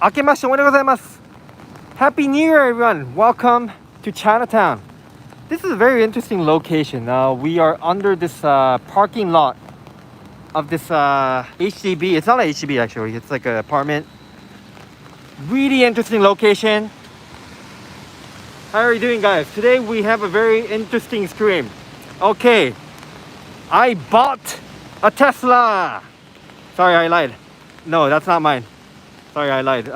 明けましておめでとうございます。Happy New Year, everyone. Welcome to Chinatown. This is a very interesting location. We are under this parking lot of this HDB. It's not an HDB actually. It's like an apartment. Really interesting location. How are you doing, guys? Today we have a very interesting stream. Okay, I bought a Tesla. Sorry, I lied. No, that's not mine. Sorry, I lied.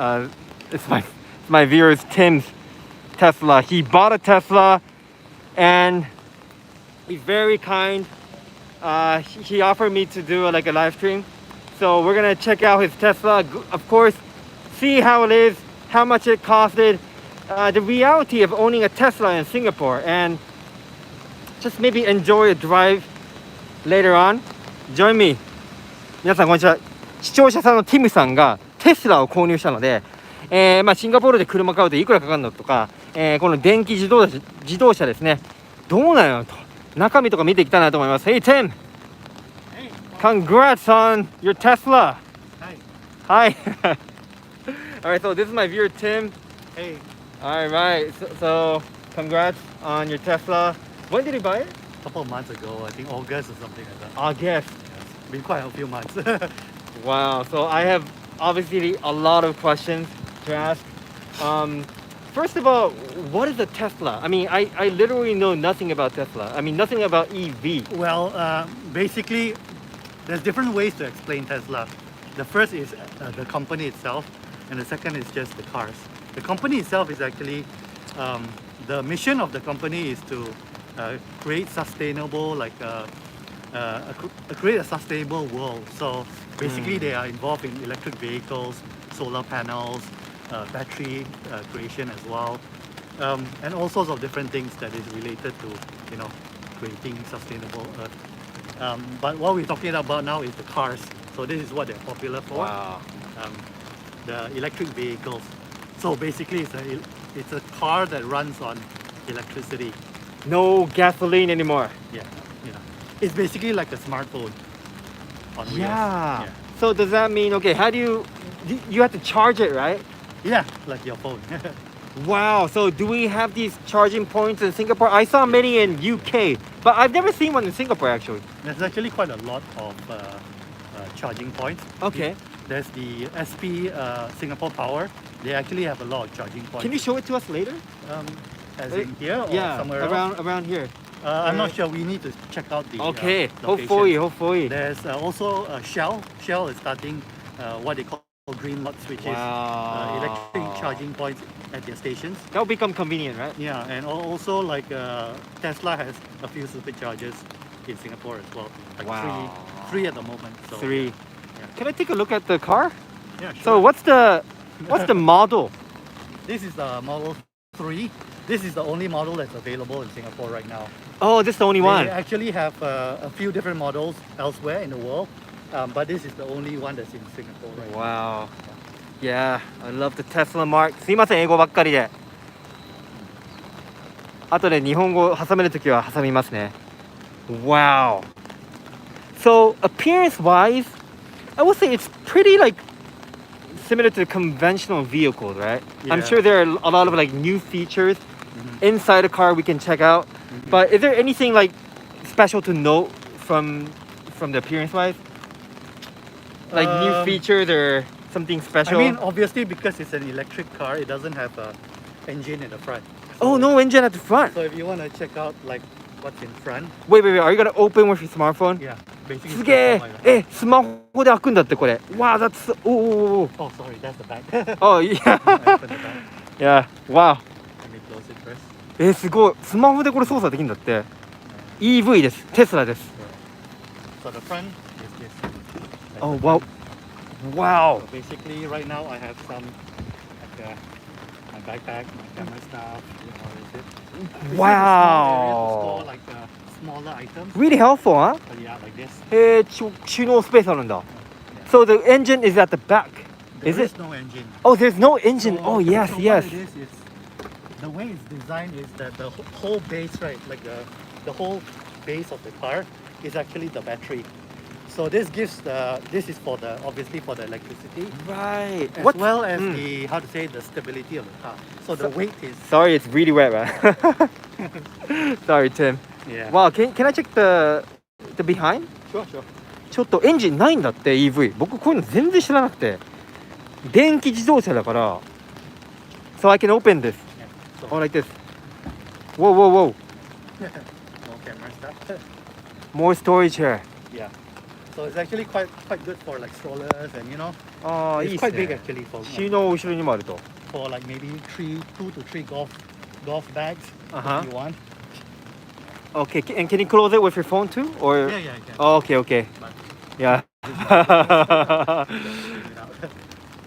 It's my viewer's Tim's Tesla. He bought a Tesla, and he's very kind. He offered me to do like a live stream, so we're gonna check out his Tesla. Of course, see how it is, how much it costed, the reality of owning a Tesla in Singapore, and just maybe enjoy a drive later on. Join me. 皆さんこんにちは。視聴者さんのティムさんがテスラを購入したので、シンガポールで車買うといくらかかるのとか、この電気自動車ですね、どうなのと中身とか見ていきたいなと思います。Hey Tim! Hey! Congrats on your Tesla! Hi! Hi! Alright, so this is my viewer Tim. Hey! Alright, so congrats on your Tesla. When did you buy it? A couple of months ago, I think August or something like that. August. It's been quite a few months. Wow, so I have obviously a lot of questions to ask. First of all, what is a Tesla? I mean, I literally know nothing about Tesla. I mean, nothing about EV. Well, basically, there's different ways to explain Tesla. The first is the company itself, and the second is just the cars. The company itself is actually, the mission of the company is to create sustainable, create a sustainable world. So basically, they are involved in electric vehicles, solar panels, battery creation as well, and all sorts of different things that is related to, creating sustainable Earth. But what we're talking about now is the cars. So this is what they're popular for. Wow. The electric vehicles. So basically, it's a car that runs on electricity. No gasoline anymore. Yeah, it's basically like a smartphone on wheels. Yeah. So does that mean, okay, how do you have to charge it, right? Yeah, like your phone. Wow. So do we have these charging points in Singapore? I saw many in UK, but I've never seen one in Singapore actually. There's actually quite a lot of charging points. Okay. There's the SP Singapore Power. They actually have a lot of charging points. Can you show it to us later? As in here or Yeah, somewhere else? around here. I'm not sure. We need to check out the Okay. location. Hopefully. There's also Shell. Shell is starting what they call green lots, which Wow. is electric charging points at their stations. That will become convenient, right? Yeah, and also like Tesla has a few superchargers in Singapore as well. Like Wow. three at the moment. So, 3. Yeah. Can I take a look at the car? Yeah, sure. So what's the model? This is the Model 3. This is the only model that's available in Singapore right now. Oh, this is the only one. They actually have a few different models elsewhere in the world, but this is the only one that's in Singapore right now. Wow. Yeah, I love the Tesla mark. すいません、英語ばっかりで。後で日本語挟めるときは挟みますね。Wow. So appearance-wise, I would say it's pretty like similar to the conventional vehicles, right? I'm Yeah. sure there are a lot of like new features inside the car we can check out. But is there anything like special to note from the appearance-wise? Like new features or something special? I mean, obviously, because it's an electric car, it doesn't have an engine in the front. Oh, no engine at the front. So if you want to check out like what's in front, Wait. Are you gonna open with your smartphone? yeah, basically. すげえ。え、スマホで開くんだってこれ。Wow, that's Oh, sorry, that's the back. Oh yeah. I opened the back. Yeah. Wow. Let me close it first. すごい。スマホでこれ操作できるんだって。EV です。テスラです。So the front is this. That's Oh the wow. front. Wow. So basically, right now I have some like my backpack, my camera stuff. This is a small area to Wow. store like smaller items. Really helpful, huh? So yeah, like this. 収納スペースあるんだ。So the engine is at the back. There Is it? no engine. Oh, there's no engine. So- Oh yes, so yes. What it is the way it's designed is that the whole base, right, like the whole base of the car is actually the battery. So this gives this is for the obviously for the electricity Right. as What? well as the how to say the stability of the car. So the weight is Sorry, it's really wet, man. Sorry, Tim. yeah. Wow, can I check the behind? Sure, sure. ちょっとエンジンないんだって EV。僕こういうの全然知らなくて。電気自動車だから。So I can open this. Yeah. So All like this. Whoa, whoa, whoa. no camera stuff. More storage here. Yeah. So it's actually quite good for like strollers and you know ああ、いい it's っす quite big ね。 actually for 収納後ろにもあると。 for like maybe 2 to 3 golf bags Uh-huh. if you want. Okay, and can you close it with your phone too? Or Yeah, I can. Oh, okay, okay. But Yeah. just without.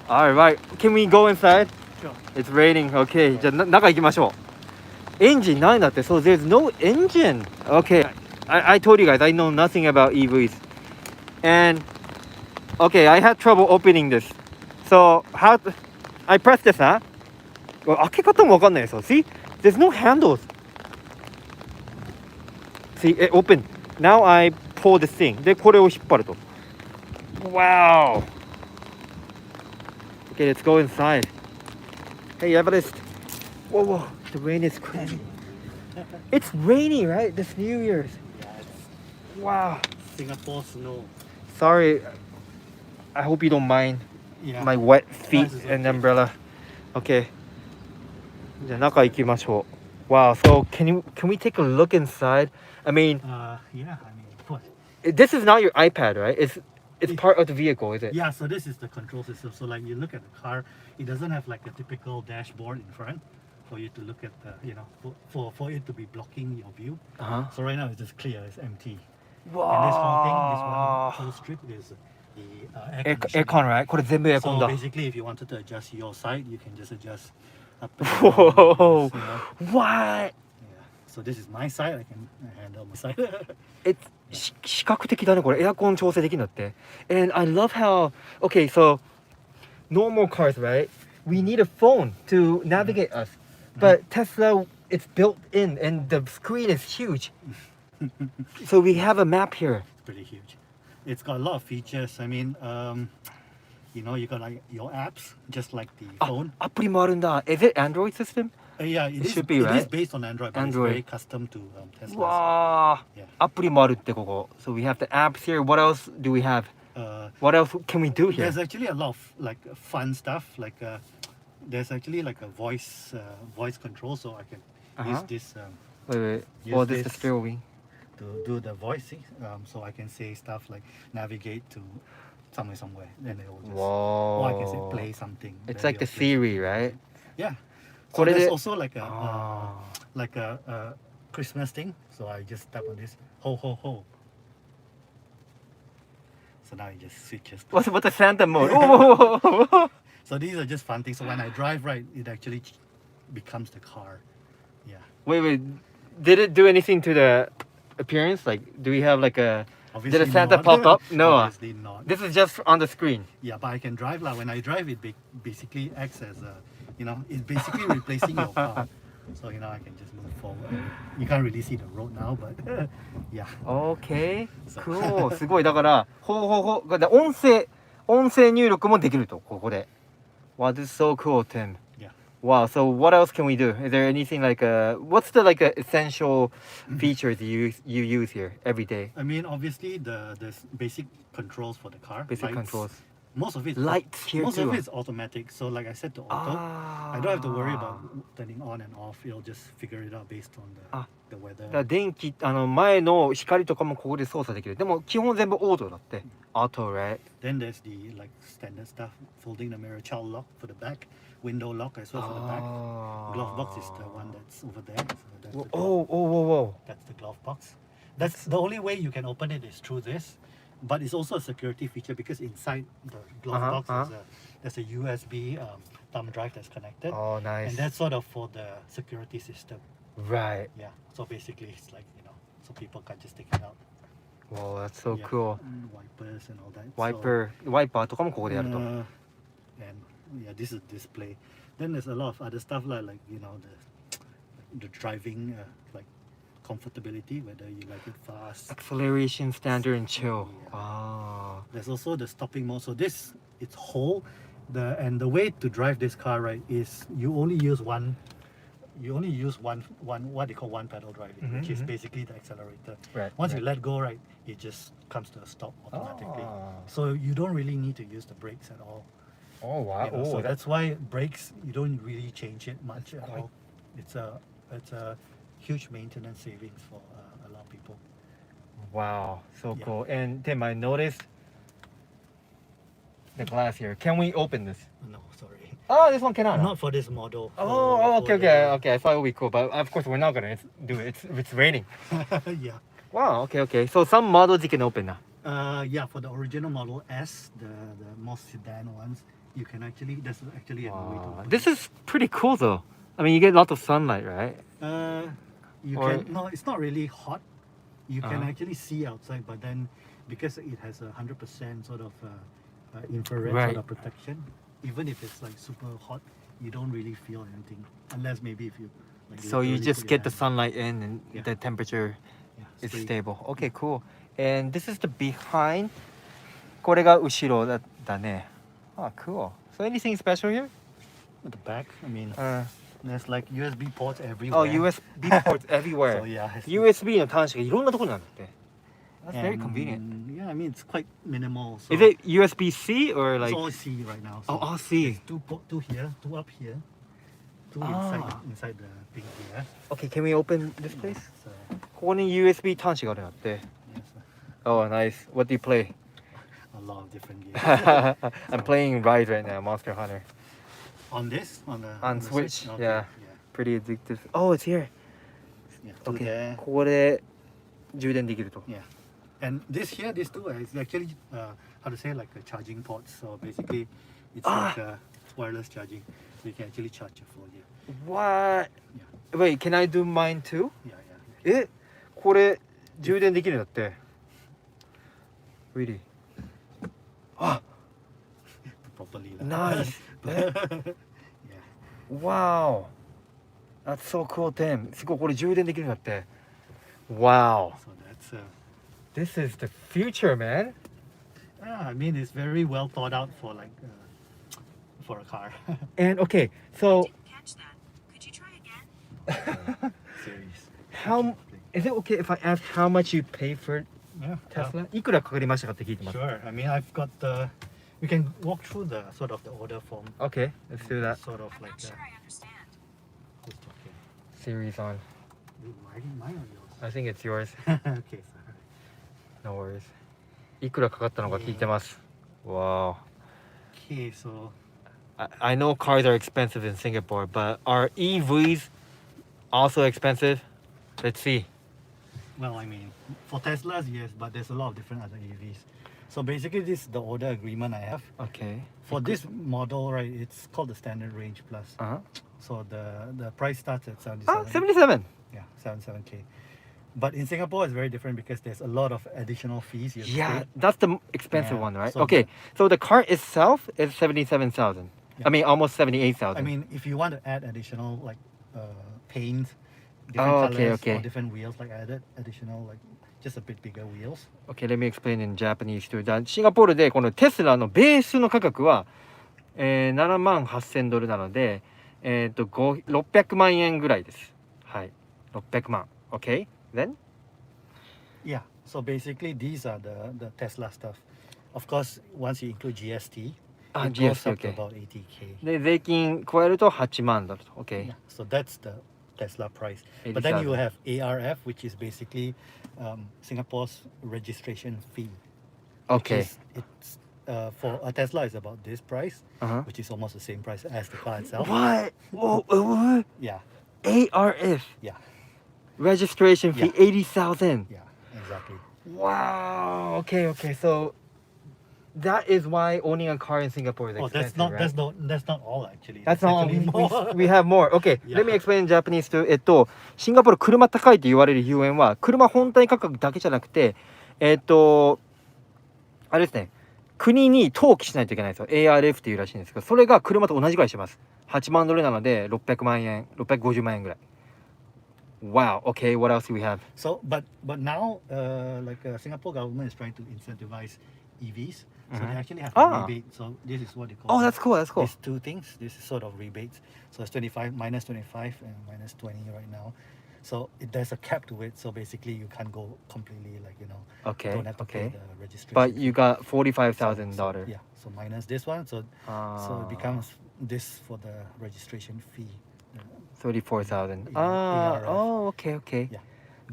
Alright, can we go inside? Sure. It's raining. Okay, じゃあ中行きましょう。エンジンないんだって。So there's no engine. Okay, I told you guys I know nothing about EVs. And okay, I had trouble opening this. So how I press this, huh? 開け方もわかんないですよ。See? There's no handles. See, it opened. Now I pull this thing. で、これを引っ張ると。Wow. Okay, let's go inside. Hey, Everest. Whoa, whoa. The rain is crazy. It's rainy, right? This New Year's. Yeah, it's Wow. Singapore snow. Sorry. I hope you don't mind Yeah. my wet feet Nice, it's and okay. umbrella. Okay. じゃあ中行きましょう。Wow. So can we take a look inside? I mean, Yeah, what? this is not your iPad, right? It's part of the vehicle, is it? Yeah, so this is the control system. So like you look at the car, it doesn't have like a typical dashboard in front for you to look at the, you know, for it to be blocking your view. Uh-huh. So right now it's just clear, it's empty. Wow. And this whole thing, this one whole strip is the air conditioning. Aircon, right? これ全部エアコン So だ。 basically, if you wanted to adjust your side, you can just adjust up and Whoa. down. You know? What? Yeah. So this is my side. I can handle my side. 視覚的だねこれエアコン調整できるんだって。And I love how okay, so normal cars, right? We need a phone to navigate us. But Tesla, it's built in and the screen is huge. So we have a map here. It's pretty huge. It's got a lot of features. I mean, you know, you got like your apps, just like the phone. アプリもあるんだ。Is it Android system? Yeah, it should be, It right? is based on Android, but Android. it's very custom to Tesla. わあ。 Yeah. アプリもあるってここ。So we have the apps here. What else do we have? What else can we do here? There's actually a lot of like fun stuff. Like there's actually like a voice control, so I can use this Wait. use Oh, this is the this. steering wheel. to do the voicing. So I can say stuff like navigate to somewhere, then it will just. Whoa. Or I can say play something. It's then like the it'll play. Siri, right? Yeah. What So is there's it? also Ah. like a Christmas thing. So I just tap on this ho ho ho. So now it just switches. What's the Santa mode? Oh, So these are just fun things. So when I drive right, it actually becomes the car. Yeah. wait. Did it do anything to the appearance? Like, do we have like a? Obviously Did a Santa not. pop up? No. Obviously not. This is just on the screen. Yeah, but I can drive like when I drive it basically acts as a, you know, it's basically replacing your car. So you know I can just move forward. You can't really see the road now, but yeah. Okay. So- Cool. すごいだからほうだ音声入力もできるとここで。Wow, this is so cool, Tim. Yeah. Wow. So what else can we do? Is there anything like what's the like essential features you use here every day? I mean, obviously the basic controls for the car. Basic lights. controls. Most of it. Lights here Most too. of it is automatic. So like I said to auto, I don't have to worry about turning on and off. It'll just figure it out based on the weather. だから電気前の光とかもここで操作できる。でも基本全部オートだって。Auto, right? Then there's the like standard stuff, folding the mirror, child lock for the back, window lock as well for the back. Glove box is the one that's over there. So that's the Whoa. That's the glove box. That's the only way you can open it is through this, but it's also a security feature because inside the glove box there's a USB thumb drive that's connected, Oh, nice. and that's sort of for the security system. Right. Yeah. So basically, it's like so people can't just take it out. Whoa, that's so Yeah. cool. Wipers and all that.ワイパーとかもここでやると。 And yeah, this is display. Then there's a lot of other stuff like the driving like comfortability, whether you like it fast. Acceleration, standard, and chill. Yeah. Wow. There's also the stopping mode. So this, it's whole. The way to drive this car, right, is you only use one what they call one pedal driving, which is basically the accelerator. Right. Once you let go, right, it just comes to a stop automatically. So you don't really need to use the brakes at all. Oh wow. You know, so that's why brakes, you don't really change it much at all. It's a huge maintenance savings for a lot of people. Wow. So Yeah. cool. And Tim, I noticed the glass here. Can we open this? No, sorry. Oh, this one cannot. Not for this model. Oh, okay, for okay. I thought it would be cool, but of course we're not gonna do it. It's raining. Yeah. Wow. Okay. So some models you can open now. Yeah, for the original Model S, the most sedan ones, you can actually, there's actually a way to Wow. open This is pretty cool though. I mean, you get lots of sunlight, right? You or- can, no, it's not really hot. You can Uh-huh. actually see outside, but then because it has 100% sort of infrared Right. sort of protection, even if it's like super hot, you don't really feel anything, unless maybe if you like So you literally just put your get the hand- sunlight in and Yeah. the temperature yeah, is stay- stable. Okay, cool. And this is the behind. これが後ろだね. Oh, cool. So anything special here? At the back, I mean, Uh, there's like USB ports everywhere. oh, USB ports everywhere. So yeah, it's- USB の端子がいろんなところにあるんだって. That's very and, convenient. Yeah, I mean it's quite minimal. So Is it USB-C or it's like? all C right now. Oh, all C. Two here, two up here, two Ah. inside the thing here. Okay, can we open this place? So ここに USB 端子があるんだって. yes, Oh, nice. What do you play? a lot of different games. I'm playing Rise right now, Monster Hunter. On this, on the On the Switch, Okay, yeah. Pretty addictive. Oh, it's here. yeah. Two Okay. there. ここで充電できると. Yeah. And these here, these two is actually how to say, like a charging port. So basically, it's like a wireless charging. So you can actually charge your phone here. What? Yeah. Wait, can I do mine too? Yeah, yeah. これ充電できるんだって. Really? Properly. Nice. Yeah. Wow. That's so cool, Tim. すごいこれ充電できるんだって. Wow. So that's This is the future, man. yeah, I mean, it's very well thought out for like for a car And okay, so Didn't catch that. Could you try again? series. how is it okay if I ask how much you pay for Yeah. Tesla? いくらかかりましたかって聞いてます. Sure. I mean, I've got the. We can walk through the sort of the order form. Okay, let's do that. Sort of I'm like not sure I understand. who's talking? Series on. Mine or I think it's yours. yours? Okay, sorry. No worries. いくらかかったのか聞いてます. Wow. Okay, so I know cars are expensive in Singapore, but are EVs also expensive? Let's see. well, I mean, for Teslas, yes, but there's a lot of different other EVs. So basically, this is the order agreement I have. Okay. For this model, right, it's called the Standard Range Plus. Uh-huh. So the price starts at 77. Oh, 77. Yeah, 77K. But in Singapore, it's very different because there's a lot of additional fees you have to Yeah, pay. that's the expensive Yeah, one, right? so Okay, so the car itself is 77,000. Yeah. I mean, almost 78,000. I mean, if you want to add additional like paint, different Oh, okay, colors okay. or different wheels, like added additional like just a bit bigger wheels. Okay, let me explain in Japanese too. シンガポールでこのテスラのベースの価格は、$78,000なので、600万円ぐらいです。はい。600万。Okay? Then? Yeah. So basically, these are the Tesla stuff. Of course, once you include GST, Ah, it goes GST, up to okay. about 80K. で、税金加えると8万だと。Okay. Yeah. So that's the Tesla price. But then you 80,000. have ARF, which is basically Singapore's registration fee. which Okay. is- It's for a Tesla is about this price, Uh-huh. which is almost the same price as the car itself. What? Whoa, what? Yeah. ARF. Yeah. Registration fee, Yeah. 80,000. Yeah. Exactly. Wow. Okay. So that is why owning a car in Singapore is Oh, expensive, that's not right? that's not all actually. That's not all. actually more. We have more. Okay, Yeah. let me explain in Japanese too. シンガポール車高いと言われるゆえんは、車本体価格だけじゃなくて、あれですね、国に登記しないといけないんですよ。ARF っていうらしいんですけど、それが車と同じぐらいします。$8万なので600万円、650万円ぐらい。Wow. Okay. What else do we have? So, but now, Singapore government is trying to incentivize EVs. So they actually have a rebate. So this is what they call. Oh, that's cool. That's cool. These two things. This is sort of rebates. So it's 25 minus 25 and minus 20 right now. So there's a cap to it. So basically, you can't go completely Okay. don't have to pay Okay. the registration. But you got $45,000. Yeah. So minus this one. So it becomes this for the registration fee. 34,000. ARF. Oh, okay, okay. Yeah.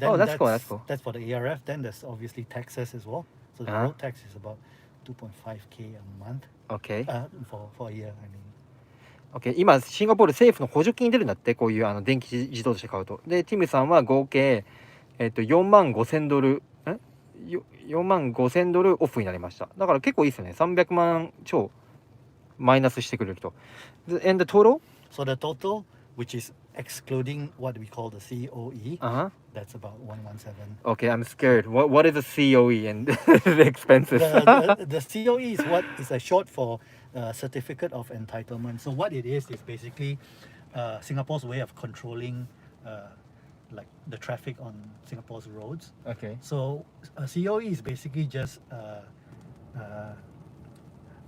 Oh, that's cool. That's cool. That's for the ARF. Then there's obviously taxes as well. So the road tax is about 2.5K a month. Okay. For a year, I mean. Okay. 今シンガポール政府の補助金出るんだって、こういう電気自動車買うと。で、ティムさんは合計$45,000 $45,000オフになりました。だから結構いいですよね。300万超マイナスしてくれると。And the total? So the total, which is excluding what we call the COE, that's about 117. Okay, I'm scared. What is a COE and the expenses? The COE is what is a short for Certificate of Entitlement. So what it is basically Singapore's way of controlling like the traffic on Singapore's roads. Okay. So a COE is basically just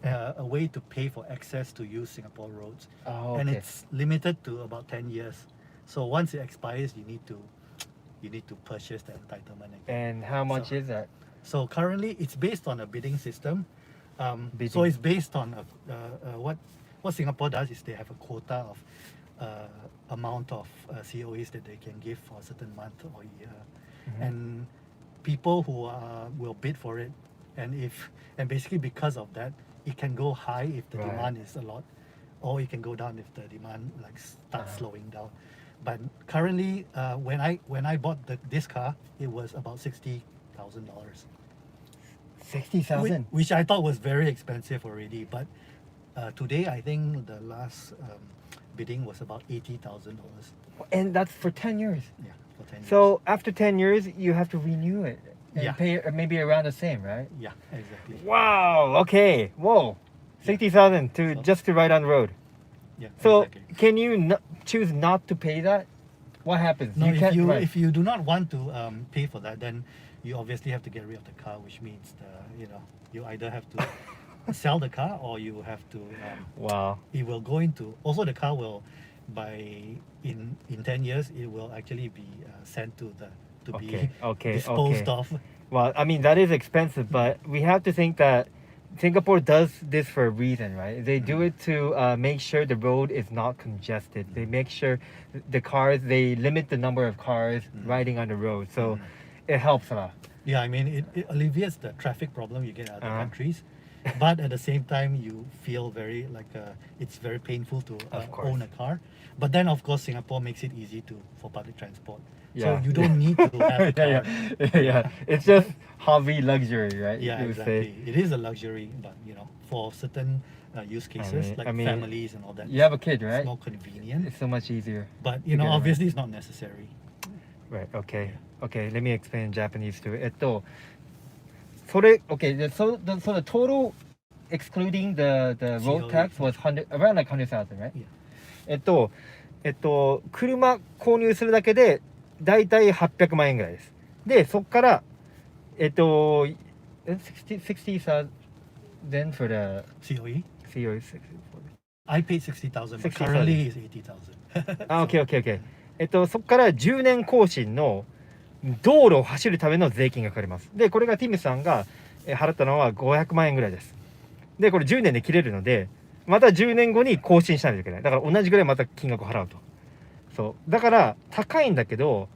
a way to pay for access to use Singapore roads. Oh, And okay. it's limited to about 10 years. So once it expires, you need to purchase the entitlement again. And how much is that? So currently, it's based on a bidding system. Bidding. So it's based on what Singapore does is they have a quota of amount of COEs that they can give for a certain month or year, and people who will bid for it, and basically because of that, it can go high if the demand is a lot, or it can go down if the demand starts slowing down. But currently, when I bought this car, it was about $60,000. 60,000. Which I thought was very expensive already. But today, I think the last bidding was about $80,000. And that's for 10 years. Yeah, for 10 years. So after 10 years, you have to renew it and pay maybe around the same, right? Yeah, exactly. Wow. Okay. Whoa. 60,000 just to ride on the road. Yeah. So exactly. can you choose not to pay that? What happens? No, can't drive. if you do not want to pay for that, then you obviously have to get rid of the car, which means you either have to sell the car or you have to. Wow. It will go into also the car will in 10 years it will actually be sent to be disposed of. Well, I mean that is expensive, but we have to think that Singapore does this for a reason, right? They do it to make sure the road is not congested. They make sure they limit the number of cars riding on the road. So it helps a lot. Yeah, I mean, it alleviates the traffic problem you get in other countries. But at the same time, you feel very it's very painful to own a car. But then, of course, Singapore makes it easy for public transport. Yeah. So you don't need to have a car. Yeah. It's just hobby luxury, right? Yeah, you would exactly. say. It is a luxury, but for certain use cases families and all that. You have a kid, right? It's more convenient. It's so much easier. But obviously, it's not necessary. Right. Okay. Okay. Let me explain in Japanese too. So the total excluding the road COE. tax was around like 100,000, right? Yeah. 車購入するだけでだいたい800万円ぐらいです。で、そこから60,000 for the COE? COE. I paid 60,000, but 60,000. currently it's 80,000. あ、OK。そこから10年更新の道路を走るための税金がかかります。で、これがティムさんが払ったのは500万円ぐらいです。で、これ10年で切れるので、また10年後に更新しないといけない。だから同じぐらいまた金額を払うと。そう。だから高いんだけど、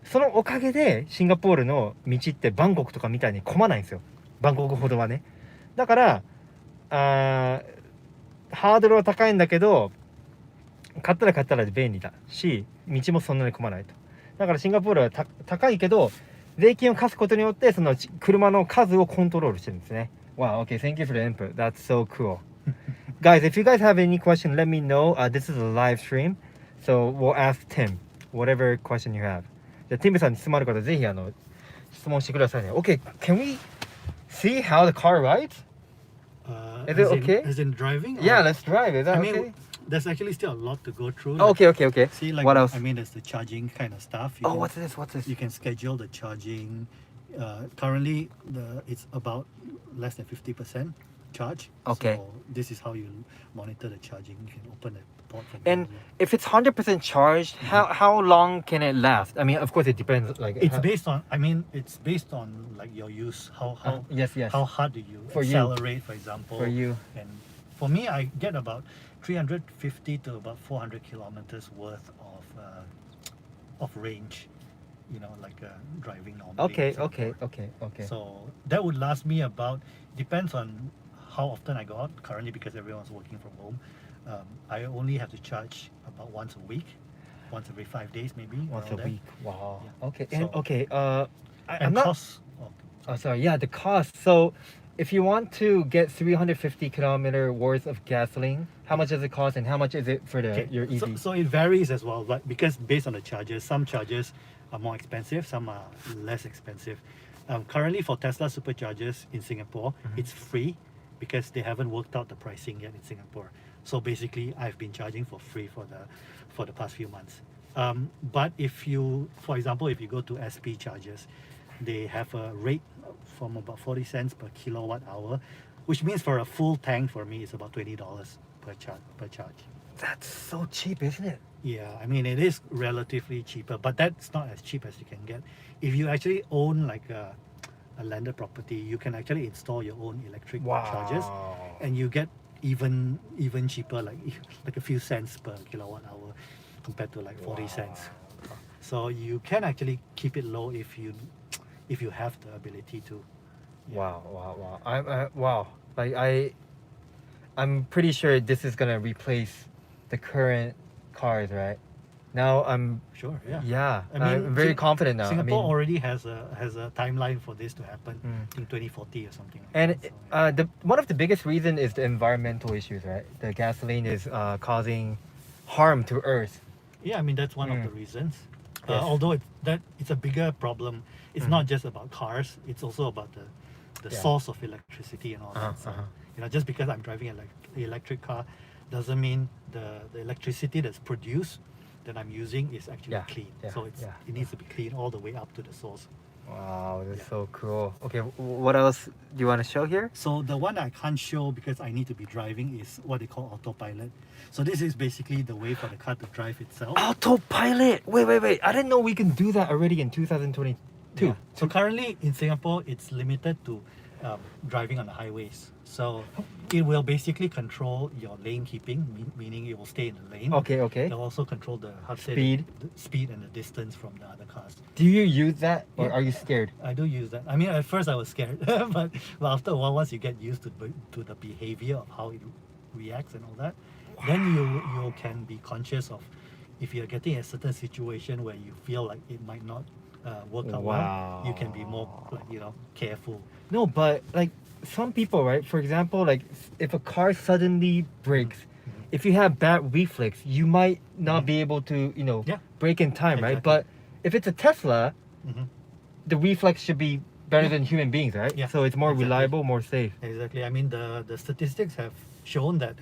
そのおかげでシンガポールの道ってバンコクとかみたいに混まないんですよ。バンコクほどはね。だからハードルは高いんだけど、買ったら便利だし、道もそんなに混まないと。だからシンガポールは高いけど、税金を課すことによってその車の数をコントロールしてるんですね。Wow, okay, thank you for the input. That's so cool. Guys, if you guys have any question, let me know. This is a live stream, so we'll ask Tim whatever question you have. じゃあティムさんに質問ある方ぜひ質問してくださいね。Okay, can we see how the car rides? Is it okay? As in driving? Yeah, let's drive. Is that okay? there's actually still a lot to go through. Oh, okay. See, like, what else? I mean, there's the charging kind of stuff. Oh, what's this? You can schedule the charging. Currently, it's about less than 50% charge. Okay. So this is how you monitor the charging. You can open the port from And here. if it's 100% charged, how long can it last? I mean, of course, it depends. Like It's based on. I mean, it's based on like your use. How yes. how hard do you For you. accelerate, for example? For you. And for me, I get about 350 to about 400 kilometers worth of range. You know, like driving normally. Okay. in Singapore. Okay. So that would last me about, depends on how often I go out. Currently, because everyone's working from home, I only have to charge about once a week, once every 5 days maybe. Once a around there. week. Wow. Yeah. Okay. So- And okay. I'm And not. costs. Oh, sorry. Yeah, the cost. So, if you want to get 350 kilometer worth of gasoline, how much does it cost, and how much is it for your E EV? So it varies as well, but because based on the charges, some charges are more expensive, some are less expensive. Currently for Tesla superchargers in Singapore, it's free because they haven't worked out the pricing yet in Singapore. So basically, I've been charging for free for the past few months. But if you, for example, if you go to SP chargers, they have a rate from about 40 cents per kilowatt hour, which means for a full tank for me, it's about $20 per charge. That's so cheap, isn't it? Yeah, I mean, it is relatively cheaper, but that's not as cheap as you can get. If you actually own like a landed property, you can actually install your own electric chargers, and you get even cheaper, like a few cents per kilowatt hour compared to like 40 cents. So you can actually keep it low if you have the ability to. Yeah. Wow. Like I'm pretty sure this is gonna replace the current cars, right? Now I'm Sure. Yeah. yeah. I mean, I'm very confident now. Singapore I mean, already has a timeline for this to happen in 2040 or something. Like and that, so, one of the biggest reason is the environmental issues, right? The gasoline is causing harm to Earth. yeah, I mean that's one of the reasons. Yes. Although it's a bigger problem. It's not just about cars. It's also about the Yeah. source of electricity and all that. So, just because I'm driving an electric car doesn't mean the electricity that's produced that I'm using is actually clean. So it needs to be clean all the way up to the source. Wow, that's Yeah. so cool. Okay, what else do you want to show here? So the one I can't show because I need to be driving is what they call Autopilot. So this is basically the way for the car to drive itself. Autopilot. Wait. I didn't know we can do that already in 2022. Yeah. So currently in Singapore, it's limited to driving on the highways. So it will basically control your lane keeping, meaning it will stay in the lane. Okay. It'll also control the Speed. the speed and the distance from the other cars. Do you use that, or Yeah. are you scared? I do use that. I mean, at first I was scared, but after a while, once you get used to the behavior of how it reacts and all that, then you can be conscious of if you're getting a certain situation where you feel like it might not work out well, you can be more careful. No, but like some people, right? For example, like if a car suddenly brakes, if you have bad reflex, you might not be able to, Yeah. brake in time, right? Exactly. But if it's a Tesla, Mhm. the reflex should be better than human beings, right? Yeah, So it's more exactly. reliable, more safe. Exactly. I mean, the statistics have shown that,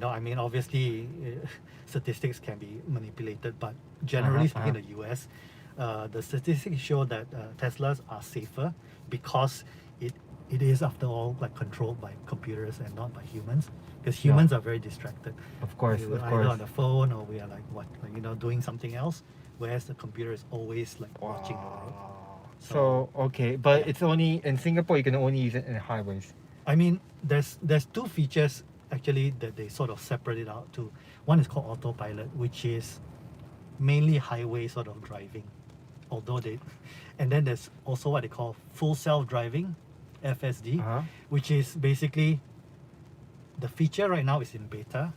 obviously statistics can be manipulated, but generally speaking, in the US, the statistics show that Teslas are safer because it is, after all, like controlled by computers and not by humans. Because humans are very distracted. Of course, We're of either course. on the phone or we are doing something else, whereas the computer is always watching the road. So okay, but it's only in Singapore. You can only use it in highways. I mean, there's two features actually that they sort of separate it out to. One is called Autopilot, which is mainly highway sort of driving. And then there's also what they call full self-driving, FSD, which is basically the feature right now is in beta,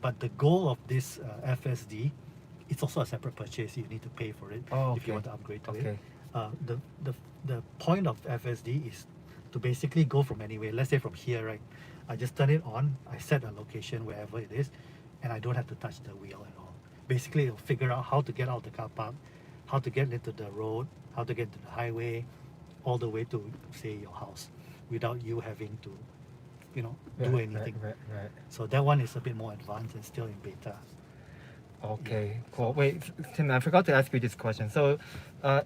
but the goal of this FSD, it's also a separate purchase. You need to pay for it if you want to upgrade to it. The point of FSD is to basically go from anywhere. Let's say from here, right? I just turn it on, I set a location wherever it is, and I don't have to touch the wheel at all. Basically, it'll figure out how to get out of the car park, how to get into the road, how to get to the highway, all the way to, say, your house, without you having to, do Right, anything. Right. So that one is a bit more advanced and still in beta. Okay, cool. Wait, Tim, I forgot to ask you this question. So,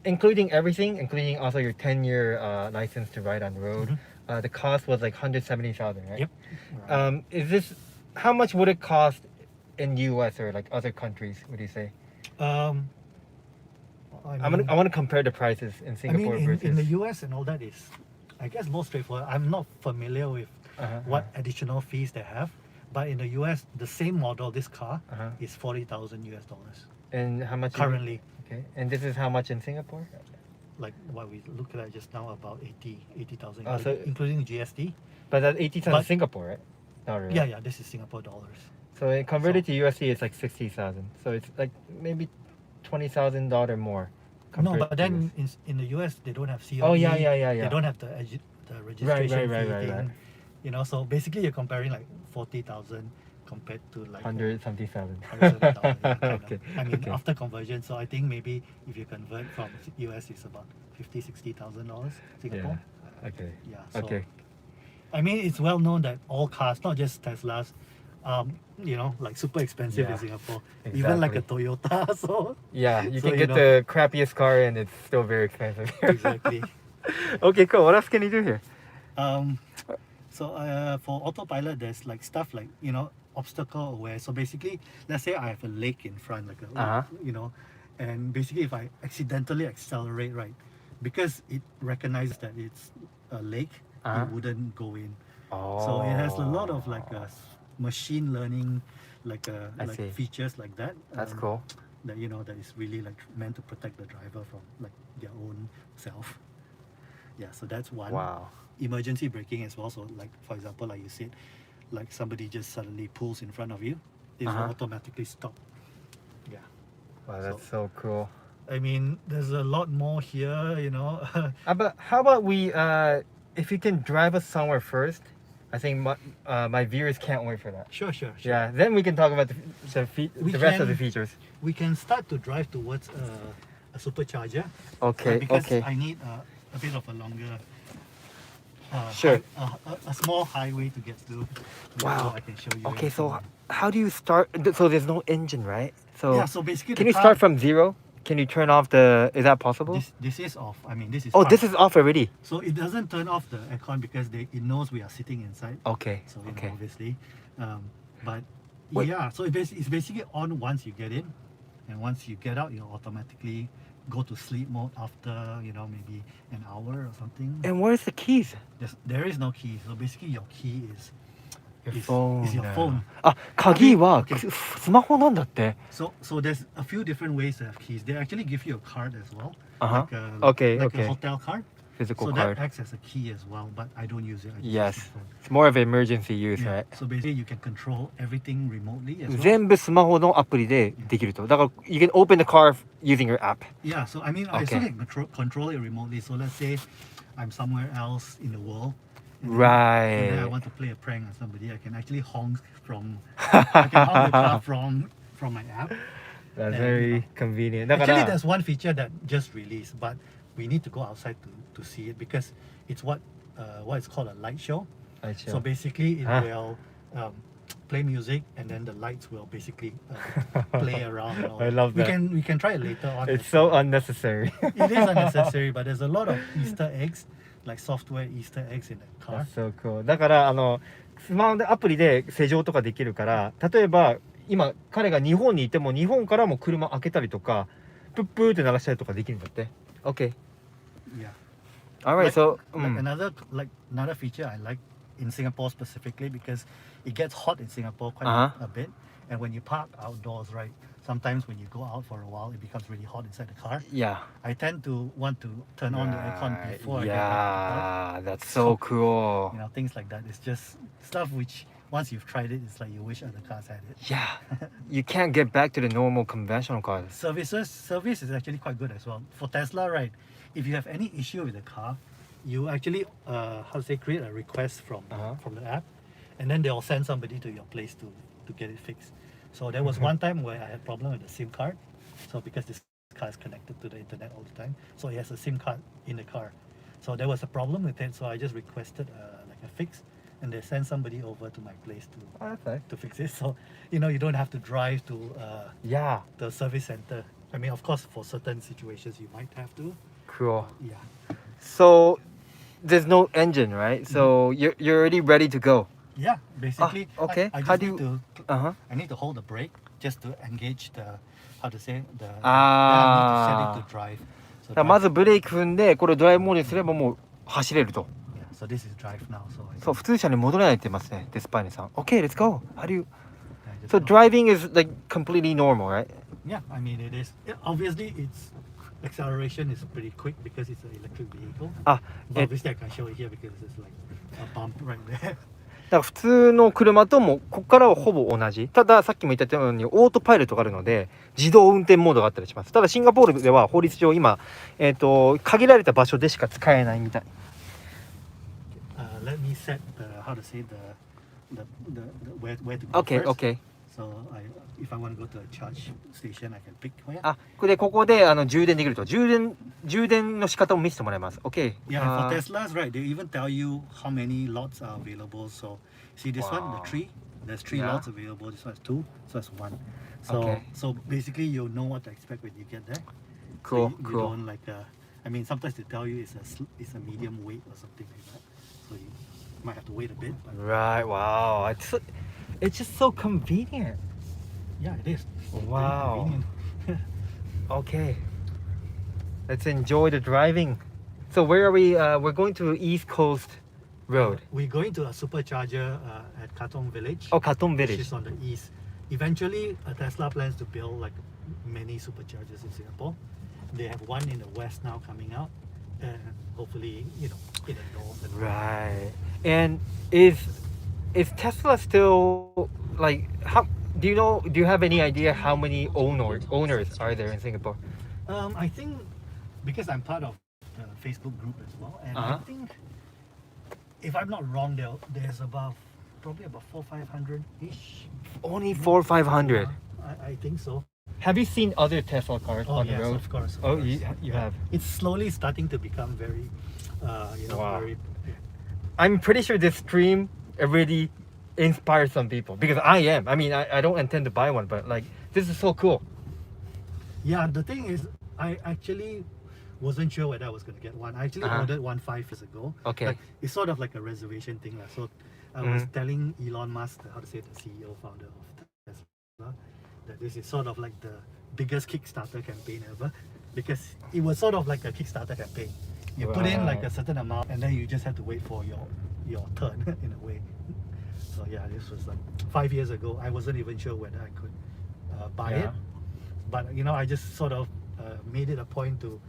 including everything, including also your 10-year license to ride on the road, the cost was like 170,000, right? Yep. Right. Is this, how much would it cost in US or like other countries, would you say? I want to compare the prices in Singapore versus... in the US and all that is, I guess, more straightforward. I'm not familiar with what additional fees they have, but in the US, the same model, this car, is $40,000 US. And how much? Currently. Okay. And this is how much in Singapore? Like what we looked at just now, about 80,000, Oh, so- including GST. But that's 80,000 But- Singapore, right? Not really. Yeah, this is Singapore dollars. So it converted to USD, it's like 60,000. So it's like maybe $20,000 more. No, compared but to then in the US, they don't have COE. Oh, yeah. They don't have the registration Right, fee right. thing. So basically you're comparing like 40,000 compared to like 170 thousand. 170,000. Yeah, kind of. Okay, I mean, okay. after conversion, so I think maybe if you convert from US, it's about $50,000-$60,000 Singapore. Yeah. Okay. Yeah. So, Okay. I mean, it's well known that all cars, not just Teslas, like super expensive Yeah, in Singapore. Even like a exactly. Toyota. So Yeah, you So, can get the crappiest car and it's still very expensive. exactly. Okay, cool. What else can you do here? For Autopilot, there's like stuff like obstacle aware. So basically, let's say I have a lake in front, like and basically if I accidentally accelerate, right, because it recognizes that it's a lake, it wouldn't go in. Oh. So it has a lot of like machine learning, like I see. features like that. That's cool. That that is really like meant to protect the driver from like their own self. Yeah, so that's one. Wow. Emergency braking as well. So like for example, like you said, like somebody just suddenly pulls in front of you, it will automatically stop. Yeah. Wow, that's so cool. I mean, there's a lot more here, But how about we, if you can drive us somewhere first, I think my viewers can't wait for that. Sure. Yeah, then we can talk about the rest of the features. We can start to drive towards a supercharger. Okay, because okay. I need a bit of a longer, Sure. a small highway to get to. Wow. So I can show you. Okay, so everything. how do you start? So there's no engine, right? So Yeah, so basically can the you car- start from zero? Can you turn off the? Is that possible? This is off. I mean, this is. Oh, parked. this is off already. So it doesn't turn off the aircon because it knows we are sitting inside. Okay. So Okay. obviously, but Wait. yeah. So it's basically on once you get in, and once you get out, you automatically go to sleep mode after maybe an hour or something. And where's the keys? There is no key. So basically, your key is Your is phone. your phone. あ、鍵は Okay. スマホなんだって。 So there's a few different ways to have keys. They actually give you a card as well. Uh-huh. Like a, Okay, like okay. a hotel card. Physical So card. that acts as a key as well, but I don't use it. I just Yes. use my phone. It's more of emergency use, Yeah. right? So basically, you can control everything remotely as well. 全部スマホのアプリでできると。だから you can open the car using your app. Yeah. So I mean, I still Okay. can control it remotely. So let's say I'm somewhere else in the world. And then I Right. want to play a prank on somebody. I can actually honk I can honk the car from my app. That's And, very convenient. だか Actually, ら there's one feature that just released, but we need to go outside to see it because it's what is called a light show. So basically, it Huh? will play music and then the lights will basically play around. And all I that. love that. We can try it later on. it's so unnecessary. It is unnecessary, but there's a lot of Easter eggs, like software Easter eggs in the car. That's so cool. だからスマホでアプリで施錠とかできるから例えば今彼が日本にいても日本からも車開けたりとかプップーって鳴らしたりとかできるんだって。Okay. Yeah. Alright, Like- so like another feature I like in Singapore specifically because it gets hot in Singapore quite a bit, and when you park outdoors, right? Sometimes when you go out for a while, it becomes really hot inside the car. yeah. I tend to want to turn on the aircon Right. before I get back to the Yeah, that's so cool. car. Things like that. It's just stuff which once you've tried it, it's like you wish other cars had it. Yeah. You can't get back to the normal conventional cars. Service is actually quite good as well. For Tesla, right? If you have any issue with the car, you actually create a request from the app, and then they'll send somebody to your place to get it fixed. So there was one time where I had problem with the SIM card. So because this car is connected to the internet all the time, so it has a SIM card in the car. So there was a problem with it. So I just requested like a fix. and they send somebody over to my place Oh, that's nice. to fix it. So you know you don't have to drive to Yeah. the service center. I mean, of course, for certain situations you might have to. Cool. Yeah. So there's no engine, right? So you're already ready to go. Yeah. Basically. okay. I How just do need you- to. Uh-huh. I need to hold the brake just to engage the. How to say the. Then Ah. I need to set it to drive. So だからまずブレーキ踏んでこれをドライブモードにすればもう走れると。 yeah. So this is drive now. So.そう普通車に戻れないって言ってますね。デスパイネさん。Okay, let's go. How do you? I just So know. driving is like completely normal, right? Yeah. I mean, it is. Yeah, obviously, its acceleration is pretty quick because it's an electric vehicle. あ、 But え obviously, I can show it here because it's like a bump right there. だから普通の車ともここからはほぼ同じ。たださっきも言ったようにオートパイロットがあるので自動運転モードがあったりします。ただシンガポールでは法律上今限られた場所でしか使えないみたい。Let me set the how to say the where to go Okay, first. okay. So if I want to go to a charge station, I can pick where. あ、ここで充電できると。充電の仕方も見せてもらいます。Okay. Yeah, and for Teslas, right? They even tell you how many lots are available. So see this one, Wow. the three. There's three Yeah. lots available. This one's two. So that's one. So Okay. so basically, you'll know what to expect when you get there. Cool, So you cool. don't like I mean, sometimes they tell you it's a medium weight or something like that. So you might have to wait a bit. But Right. Wow. It's just so convenient. yeah, it is. It's very Wow. convenient. Okay. Let's enjoy the driving. So where are we? We're going to East Coast Road. We're going to a supercharger at Katong Village. Oh, Katong Which Village. is on the east. Eventually, Tesla plans to build like many superchargers in Singapore. They have one in the west now coming out, and hopefully, you know, in the north. And Right. And is Tesla still like how? Do you have any idea how many owners are there in Singapore? I think because I'm part of the Facebook group as well, and I Uh-huh. think if I'm not wrong, there's probably about 400-500 ish. Only 400-500. I think so. Have you seen other Tesla cars Oh on yes, the road? of course. Of Oh, course. you have. It's slowly starting to become very, Wow. very. I'm pretty sure this stream already inspires some people because I am. I mean, I don't intend to buy one, but like this is so cool. Yeah, the thing is, I actually wasn't sure whether I was going to get one. I actually Uh-huh. ordered one 5 years ago. Okay. Like, it's sort of like a reservation thing. So I was telling Elon Musk, how to say, the CEO, founder of Tesla, that this is sort of like the biggest Kickstarter campaign ever. Because it was sort of like a Kickstarter campaign. You put in like a Right. certain amount and then you just have to wait for your turn in a way. So yeah, this was like 5 years ago. I wasn't even sure whether I could buy Yeah. it. But you know, I just sort of made it a point to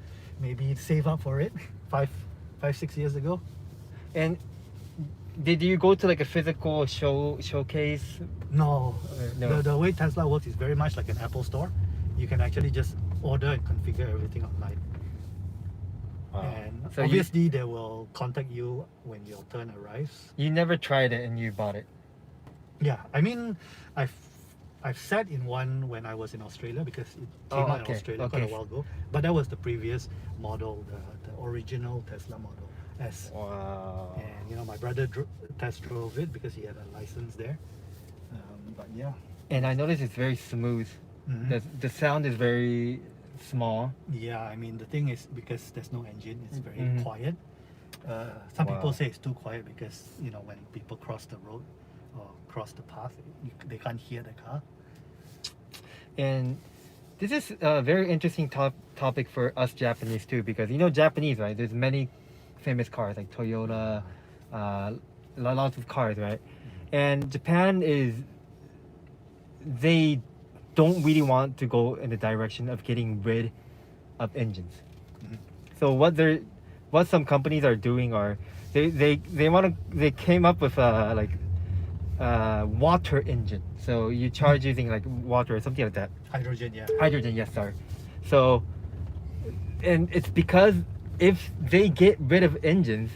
maybe save up for it 5-6 years ago. And did you go to like a physical showcase? No, No. The way Tesla works is very much like an Apple store. You can actually just order and configure everything online. And So obviously they will contact you when your turn arrives. you never tried it and you bought it. Yeah, I mean, I've sat in one when I was in Australia because it came out okay, in Australia quite a while ago. But that was the previous model, the original Tesla Model S. Wow. And you know, my brother test drove it because he had a license there. But yeah. And I noticed it's very smooth. Mhm. The sound is very small. Yeah, I mean the thing is because there's no engine, it's very Mhm. quiet. Some Wow. people say it's too quiet because you know when people cross the road or cross the path, they can't hear the car. And this is a very interesting topic for us Japanese too, because you know Japanese, right? There's many famous cars like Toyota, lots of cars, right? And Japan they don't really want to go in the direction of getting rid of engines. Mhm. So what some companies are doing are they came up with water engine. So you charge using like water or something like that. Hydrogen, yeah. Hydrogen, yes, sorry. So, and it's because if they get rid of engines,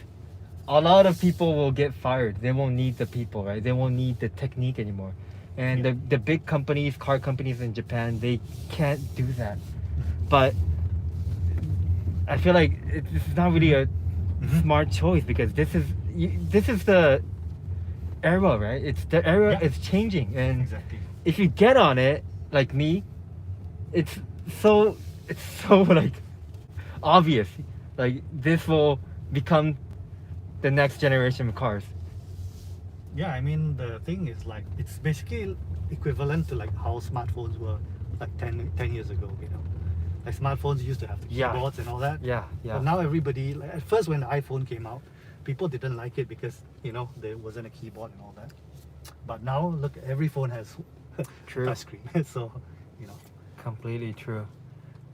a lot of people will get fired. They won't need the people, right? They won't need the technique anymore. And the big companies, car companies in Japan, they can't do that. But I feel like this is not really a Mhm. smart choice because this is era, right? It's the era Yeah. is changing, and Exactly. if you get on it like me, it's so like obvious. Like this will become the next generation of cars. Yeah, I mean the thing is like it's basically equivalent to like how smartphones were like 10 years ago, you know. Like smartphones used to have the Yeah. keyboards and all that. Yeah, But now everybody, like, at first when the iPhone came out, people didn't like it because, you know, there wasn't a keyboard and all that. But now look, every phone has True. touch screen. So, you know. Completely true.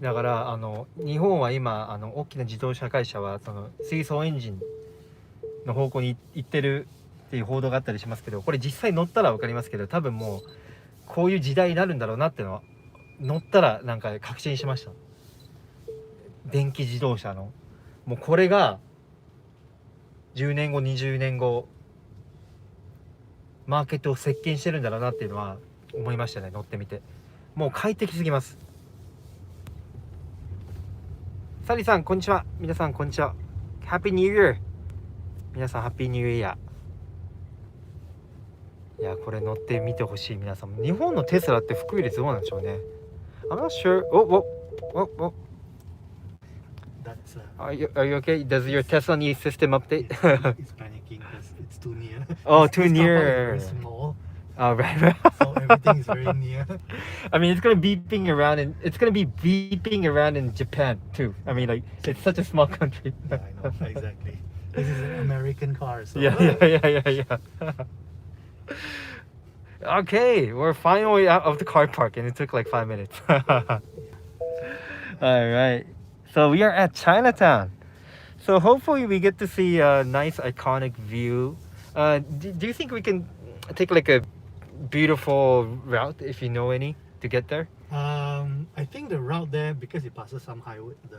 だから日本は今大きな自動車会社はその水素エンジンの方向に行ってるっていう報道があったりしますけど、これ実際乗ったら分かりますけど、多分もうこういう時代になるんだろうなっていうのは乗ったらなんか確信しました。電気自動車のもうこれが10年後20年後マーケットを席巻してるんだろうなっていうのは思いましたね。乗ってみてもう快適すぎます。サリさんこんにちは。皆さんこんにちは。ハッピーニューイヤー。皆さんハッピーニューイヤー。いやこれ乗ってみてほしい。皆さん日本のテスラって普及率どうなんでしょうね。I'm not sure. Oh. That's Are you okay? Does your Tesla need system update? it's panicking because it's too near. Oh, This too car park is near. very small, Oh, right. so everything is very near. I mean, it's gonna be beeping around in Japan too. I mean, like it's such a small country. Yeah, I know, exactly. This is an American car, so Yeah. Okay, we're finally out of the car park, and it took like 5 minutes. All right, so we are at Chinatown. So hopefully we get to see a nice iconic view. Do you think we can take like a beautiful route if you know any to get there? I think the route there, because it passes some highway, the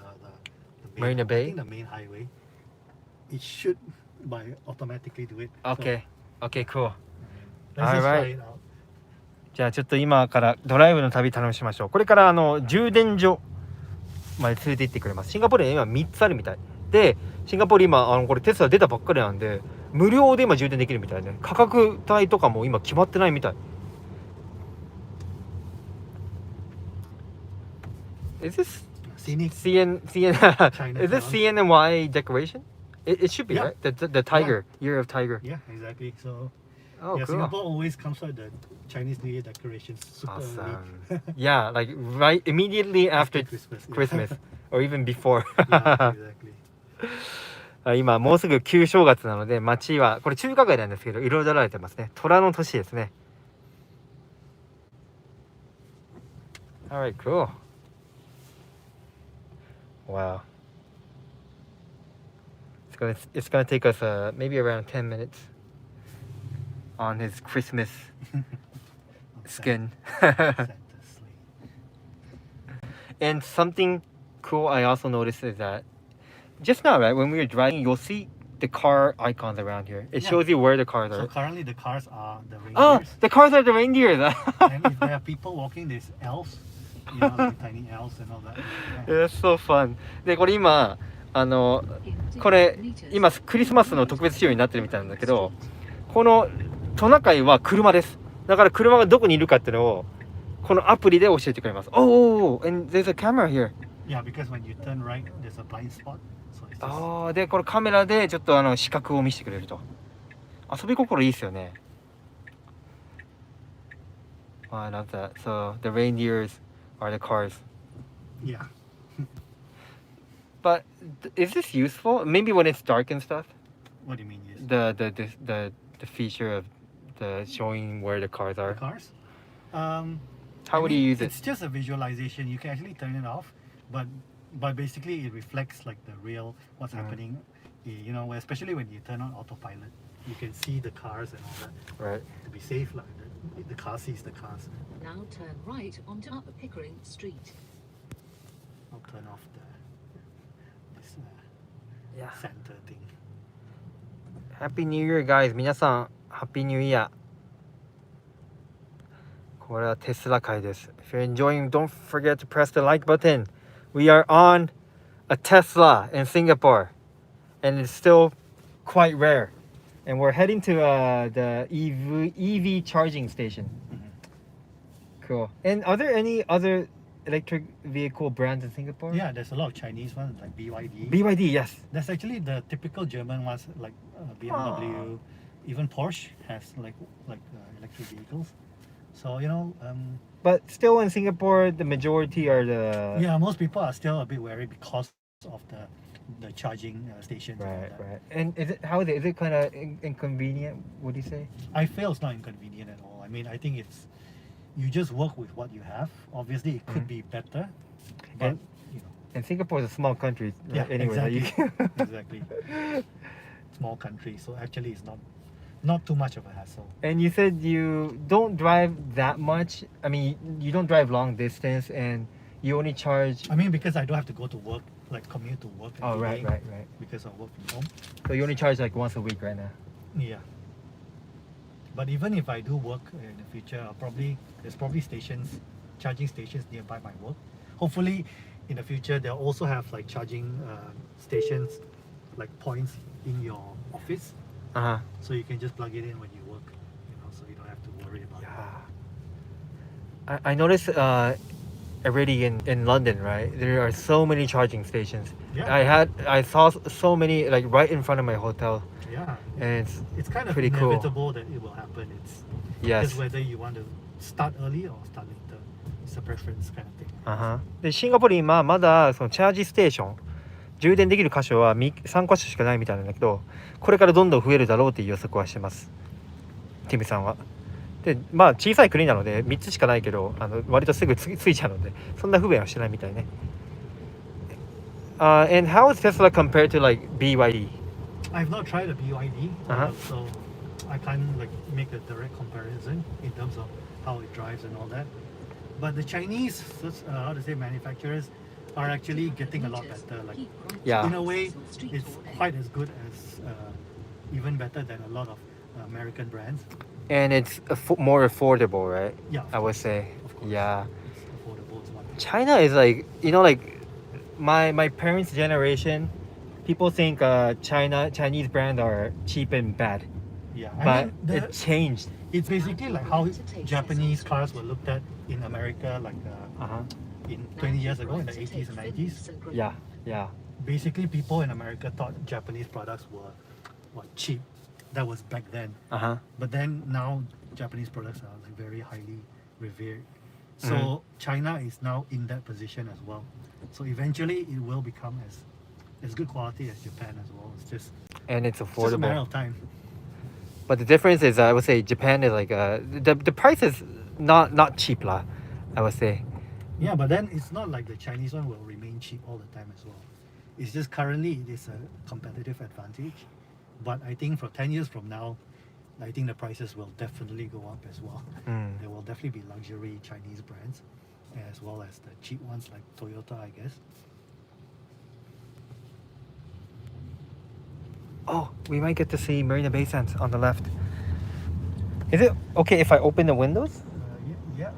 main, Marina Bay? I think the main highway, it should automatically do it. Okay, cool. So, let's just try Alright. it out. じゃあちょっと今からドライブの旅楽しみましょう。これから充電所まで連れて行ってくれます。シンガポールに今3つあるみたいで、シンガポール今これテスラ出たばっかりなんで無料で今充電できるみたいね。価格帯とかも今決まってないみたい。Is this Scenic. CN is this CNY decoration? It should be, Yeah. right? The tiger, year of tiger. Yeah, exactly. So Oh, yeah, cool. Singapore always comes out the Chinese New Year decorations super early. Awesome. Yeah, like right immediately after Christmas. Yeah. Christmas or even before. Yeah, exactly. 今もうすぐ旧正月なので街はこれ中華街なんですけど彩られてますね。虎の年ですね。Alright, cool. Wow. It's gonna take us maybe around 10 minutes on his Christmas skin. Santa's sleigh. And something cool I also noticed is that just now, right, when we were driving, you'll see the car icons around here. It Yeah. shows you where the cars So are. currently the cars are the reindeers. Oh, the cars are the reindeers. And if there are people walking, there's elves. You know, like tiny elves and all that. Yeah. It's so fun. で、これ今、これ今クリスマスの特別仕様になってるみたいなんだけど、このトナカイは車です。だから車がどこにいるかっていうのをこのアプリで教えてくれます。Oh, and there's a camera here. Yeah, because when you turn right, there's a blind spot. So it's just, ああ、でこれカメラでちょっと視覚を見せてくれると。遊び心いいですよね。I love that. So the reindeers are the cars. yeah. But is this useful? Maybe when it's dark and stuff. What do you mean? Yes. The feature of the showing where the cars The are. cars? How would you use it? It's just a visualization. You can actually turn it off, but basically it reflects like the real what's happening. You know, especially when you turn on autopilot, you can see the cars and all that. Right. To be safe, like the car sees the cars. Now turn right onto Upper Pickering Street. I'll turn off this Yeah. center thing. Happy New Year, guys. 皆さん、Happy New Year. これはテスラ回です。If you're enjoying, don't forget to press the like button. We are on a Tesla in Singapore, and it's still quite rare. And we're heading to the EV charging station. Cool. And are there any other electric vehicle brands in Singapore? Yeah, there's a lot of Chinese ones like BYD. BYD, yes. There's actually the typical German ones like BMW. Even Porsche has like electric vehicles. So But still in Singapore, the majority are the... yeah, most people are still a bit wary because of the charging stations. Right, right. And how is it? Is it kind of inconvenient, would you say? I feel it's not inconvenient at all. I mean, I think it's, you just work with what you have. Obviously, it could be better, but And- And Singapore is a small country. yeah, Anyway, exactly. Exactly. Small country, so actually it's not too much of a hassle. And you said you don't drive that much. I mean, you don't drive long distance, and you only charge... I mean, because I don't have to go to work, like commute to work Oh, every right. day because I work from home. So you only charge like once a week right now. Yeah. But even if I do work in the future, there's probably charging stations nearby my work. Hopefully, in the future, they'll also have like charging stations, like points in your office, Uh-huh. so you can just plug it in when you work, so you don't have to worry about it. Yeah. I noticed already in London, right? There are so many charging stations. Yeah. I saw so many like right in front of my hotel, Yeah. and It's kind of pretty cool. inevitable that it will happen. It's yes. just whether you want to start early or start later. It's a preference kind of thing. でシンガポール今まだそのチャージステーション充電できる箇所は3箇所しかないみたいなんだけど、これからどんどん増えるだろうっていう予測はしてます、ティムさんは。でまあ小さい国なので3つしかないけど、割とすぐついちゃうのでそんな不便はしてないみたいね。And how is Tesla compared to like BYD? I've not tried a BYD, Uh-huh. so I can't like make a direct comparison in terms of how it drives and all that. But the Chinese, manufacturers are actually getting a lot better. Like Yeah. in a way, it's quite as good as, even better than a lot of American brands. And it's more affordable, right? Yeah, I would say. of course. Yeah. It's affordable as well. China is like, like my parents' generation, people think Chinese brands are cheap and bad, Yeah, but mean, it changed. it's basically like how Japanese cars were looked at in America, like in 20 years ago, in the 80s and 90s. Yeah, yeah. Basically, people in America thought Japanese products were cheap. That was back then. But then now Japanese products are like very highly revered. So China is now in that position as well. So eventually it will become as good quality as Japan as well. And it's It's just a matter affordable. of time. But the difference is, I would say Japan is like the price is not cheap lah, I would say. Yeah, but then it's not like the Chinese one will remain cheap all the time as well. It's just currently it is a competitive advantage. But I think for 10 years from now, I think the prices will definitely go up as well. There will definitely be luxury Chinese brands as well as the cheap ones like Toyota, I guess. Oh, we might get to see Marina Bay Sands on the left. Is it okay if I open the windows?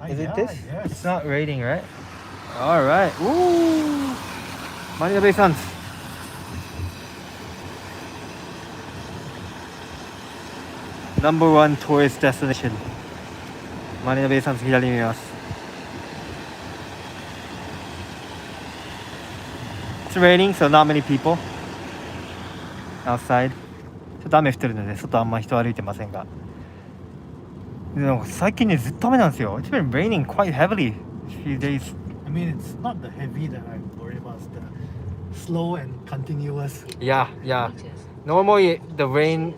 Is it this? Yes. It's not raining, right? All right. Ooh, Marina Bay Sands. Number one tourist destination. Marina Bay Sands 左に見ます。It's raining, so not many people outside. ちょっと雨降ってるので外あんま人歩いてませんが。でも最近ねずっと雨なんですよ。It's been raining quite heavily a few days. I mean, it's not the heavy that I'm worried about, it's the slow and continuous. Yeah, yeah. Normally the rain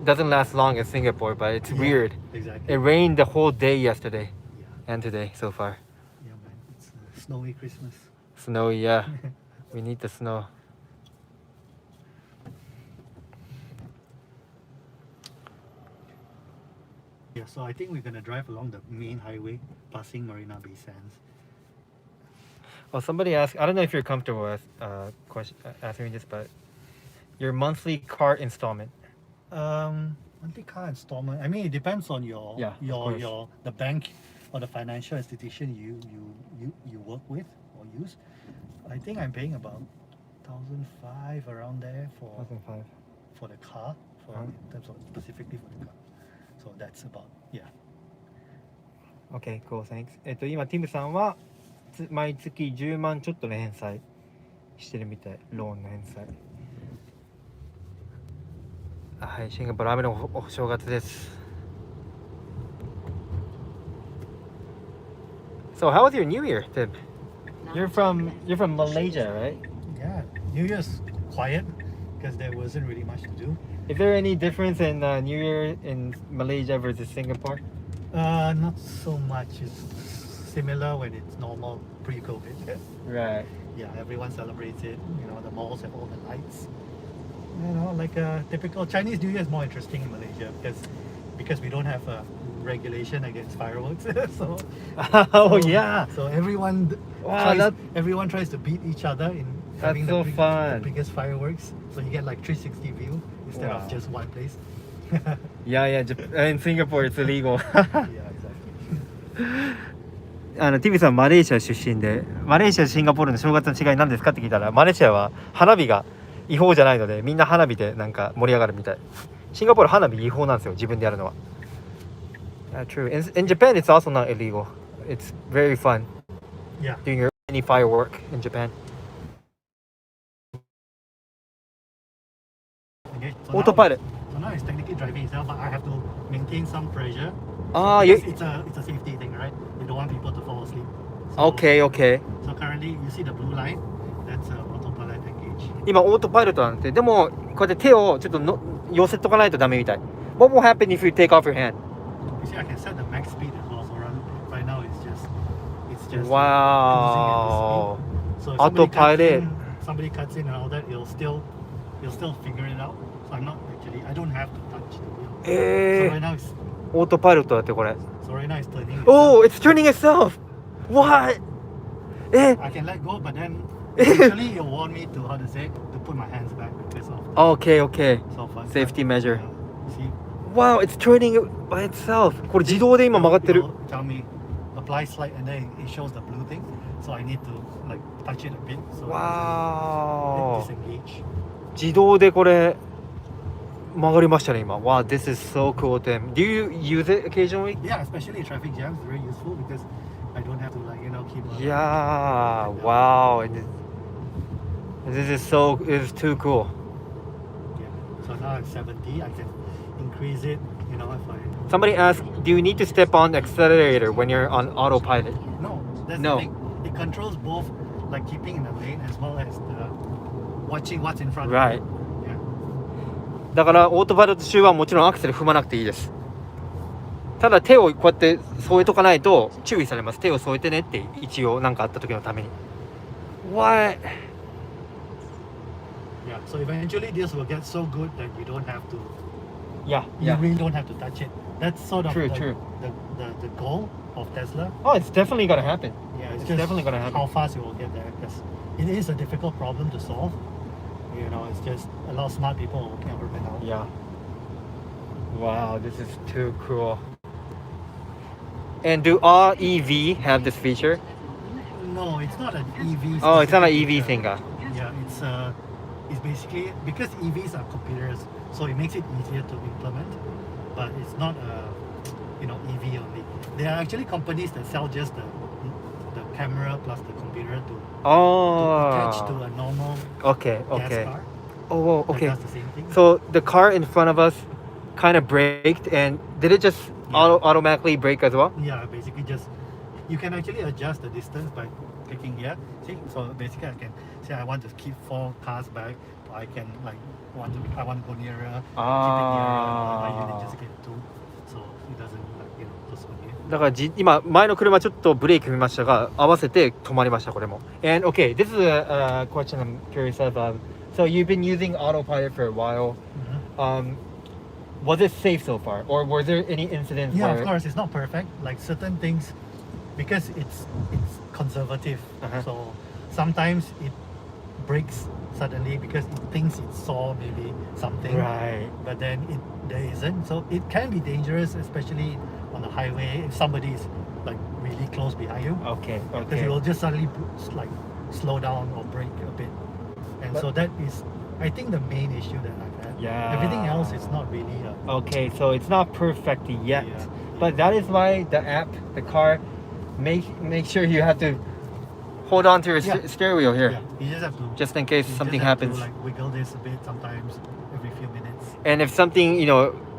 doesn't last long in Singapore, but it's weird. Exactly. It rained the whole day yesterday Yeah, and today so far. yeah, man. It's a snowy Christmas. Snowy, yeah. We need the snow. Yeah, so I think we're gonna drive along the main highway, passing Marina Bay Sands. Well, somebody asked, I don't know if you're comfortable with answering this, but your monthly car installment. Monthly car installment. I mean, it depends on your Yeah, of course. the bank or the financial institution you work with or use. I think I'm paying about 1,500 around there for the car in terms of specifically for the car. So that's about Okay, cool, thanks. 今ティムさんは毎月10万ちょっとの返済してるみたい、ローンの返済。はい、シンガポール雨のお正月です。So how was your New Year, Tim? You're from Malaysia, right? Yeah. New Year's quiet because there wasn't really much to do. Is there any difference in New Year in Malaysia versus Singapore? Not so much. It's similar when it's normal pre-COVID. Right. Yeah, everyone celebrates it. You know, the malls have all the lights. You know, like a typical Chinese New Year is more interesting in Malaysia because we don't have a regulation against fireworks. so Yeah. So everyone everyone tries to beat each other in having so fun. the biggest fireworks. So you get like 360 view instead of just one place. Yeah, in Singapore it's illegal. Yeah, exactly. ティムさんマレーシア出身で、マレーシアとシンガポールの正月の違い何ですかって聞いたら、マレーシアは花火が違法じゃないのでみんな花火でなんか盛り上がるみたい。シンガポール花火違法なんですよ、自分でやるのは。True. In Japan it's also not illegal. It's very fun. Yeah. Doing your any firework in Japan. Okay. Autopilot. So now it's technically driving itself, but I have to maintain some pressure. You. It's a safety thing, right? You don't want people to fall asleep. So, Okay. So currently you see the blue line. That's autopilot engage. 今オートパイロットなんて、でもこうやって手をちょっとの寄せとかないとダメみたい。What will happen if you take off your hand? You see, I can set the max speed as well. So right now it's just Wow. cruising at this speed. So if Autopilot. somebody cuts in and all that, you'll still figure it out. So I don't have to touch the wheel. So right now it's オートパイロットだってこれ。turning. Oh, it's turning itself. What? I can let go, but then eventually you'll want me to to put my hands back because of Okay. Safety measure. See? Wow, it's turning by itself. これ自動で今曲がってる。It'll tell me apply slide and then it shows the blue thing. So I need to like touch it a bit. So Wow. disengage. 自動でこれ曲がりましたね今。Wow, this is so cool, Tim. Do you use it occasionally? Yeah, especially in traffic jams, very useful because I don't have to keep. Yeah. Wow. This is too cool. Yeah. So now I'm 70. I can increase it. If I. Somebody asked, do you need to step on the accelerator when you're on autopilot? No, that's No. the thing. It controls both, like keeping in the lane as well as watching what's in front Right. of you. Yeah. だからオートパイロット中はもちろんアクセル踏まなくていいです。ただ手をこうやって添えとかないと注意されます。手を添えてねって一応何かあった時のために。What? Yeah. So eventually this will get so good that you don't have to. Yeah. You really don't have to touch it. That's sort of True. the goal of Tesla. Oh, it's definitely gonna happen. Yeah, It's just definitely gonna happen. how fast you will get there because it is a difficult problem to solve. It's just a lot of smart people working on it now. Yeah. Wow, this is too cool. And do all EV have this feature? No, it's not an EV. Oh, it's not an specific EV feature. thing. Yeah, it's basically because EVs are computers, so it makes it easier to implement. But it's not EV only. There are actually companies that sell just the camera plus the computer to attach to a normal gas car. Oh, That okay. does the same thing. So the car in front of us kind of braked, and did it just automatically brake as well? Yeah, basically you can actually adjust the distance by clicking here. See, so basically I can say I want to keep 4 cars back. I can I want to go nearer. Keep it nearer. You just get 2, so it doesn't just go near. だから今前の車ちょっとブレーキ踏みましたが合わせて止まりましたこれも。And okay, this is a question I'm curious of. So you've been using autopilot for a while. Was it safe so far, or were there any incidents? Yeah, where... of course, it's not perfect. Like certain things, because it's conservative. So sometimes it breaks suddenly because it thinks it saw maybe something. Right. But then there isn't. So it can be dangerous, especially on the highway if somebody is like really close behind you. Okay. Because it will just suddenly like slow down or brake a bit. And so that is, I think, the main issue that I've had. Yeah. Everything else is not really. Okay, so it's not perfect yet, Yeah. but that is why the app, the car, make sure you have to hold on to your Yeah. steering wheel here, Yeah, you just have to. just in case you something just have happens. To, like wiggle this a bit sometimes every few minutes. And if something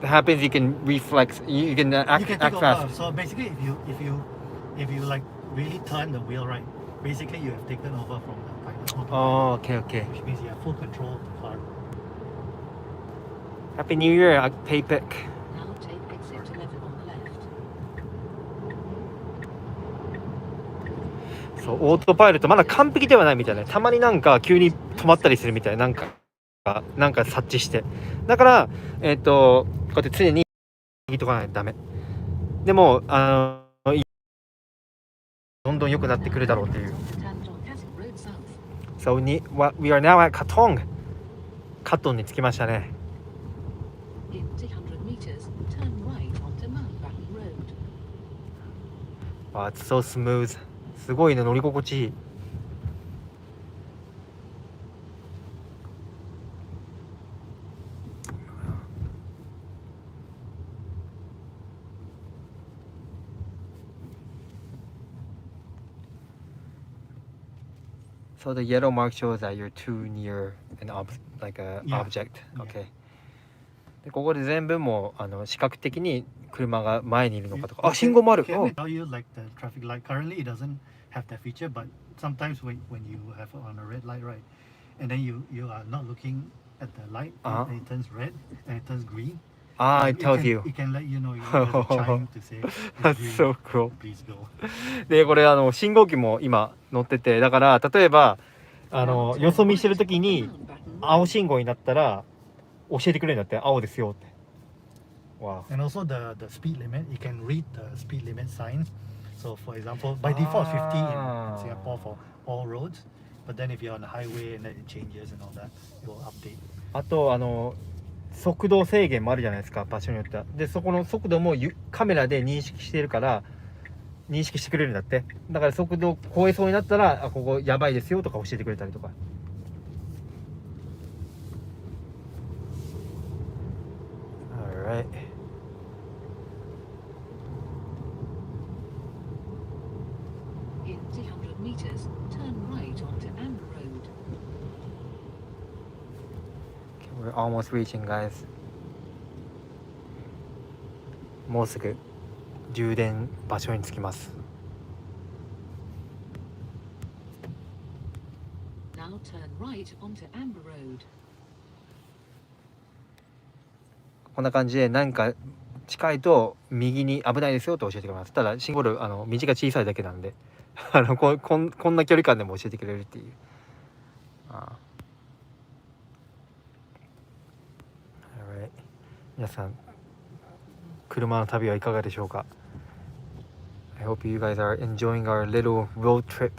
happens, you can reflex. You can act, You can act take fast. over. So basically, if you like really turn the wheel right, basically you have taken over from the pilot. Oh, okay. Which means you have full control of the car. Happy New Year, Paypick. Now take exit 11 on the left. そう、オートパイロットまだ完璧ではないみたいな。たまになんか急に止まったりするみたいな。なんか察知して。だからこうやって常に握っとかないとダメ。でもどんどん良くなってくるだろうっていう。So we are now at Katong. カトンに着きましたね。In 200 meters, turn right onto Mountbatten Road. Wow, it's so smooth. すごいね、乗り心地いい。So the yellow mark shows that you're too near an like a Yeah. object. Yeah. Okay. でここで全部もう視覚的に車が前にいるのかとか。あ、信号もある。Can I tell you like the traffic light? Currently, it doesn't have that feature, but sometimes when you have on a red light, right, and then you are not looking at the light, and it turns red and it turns green. It tells you. It can let you know. There's a chime to say. That's "It's so green, cool. Please go." でこれ信号機も今乗ってて、だから例えばよそ見してる時に青信号になったら教えてくれるんだって、青ですよって。Wow. And also the speed limit, you can read the speed limit sign. So for example, by default 50 in Singapore for all roads. But then if you're on the highway and then it changes and all that, it will update. あと速度制限もあるじゃないですか、場所によっては。でそこの速度もカメラで認識しているから認識してくれるんだって。だから速度を超えそうになったらここやばいですよとか教えてくれたりとか。Alright. In 200 meters, turn right onto Amber Road. Okay, we're almost reaching, guys. もうすぐ充電場所に着きます。Now turn right onto Amber Road. こんな感じで何か近いと右に危ないですよと教えてくれます。ただシンボル道が小さいだけなんでこんな距離感でも教えてくれるっていう。Alright. 皆さん車の旅はいかがでしょうか。I hope you guys are enjoying our little road trip.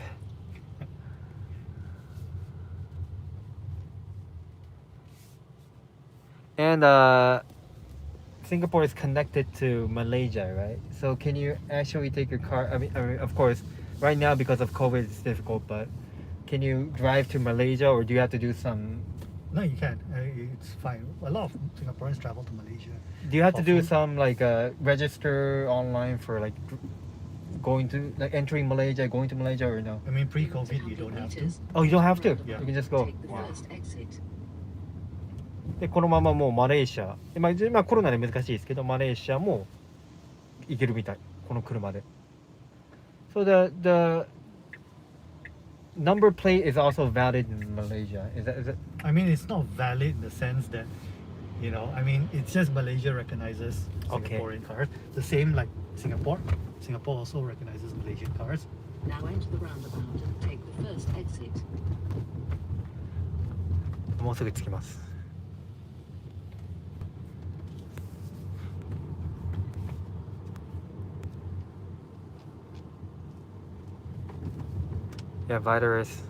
And Singapore is connected to Malaysia, right? So can you actually take your car? I mean, of course, right now because of COVID, it's difficult. But can you drive to Malaysia, or do you have to do some? No, you can. It's fine. A lot of Singaporeans travel to Malaysia. Do you have to do Often. some like register online for like going to like entering Malaysia, going to Malaysia, or no? I mean, pre-COVID, you don't have to. Oh, you don't have to. Yeah. You can just go. Take the first exit. でこのままもうマレーシア、今コロナで難しいですけどマレーシアも行けるみたい、この車で。So the number plate is also valid in Malaysia. Is that? I mean, it's not valid in the sense that, I mean, it's just Malaysia recognizes Okay. Singaporean cars. The same like Singapore. Singapore also recognizes Malaysian cars. Now enter the roundabout and take the first exit. もうすぐ着きます。Yeah, virus.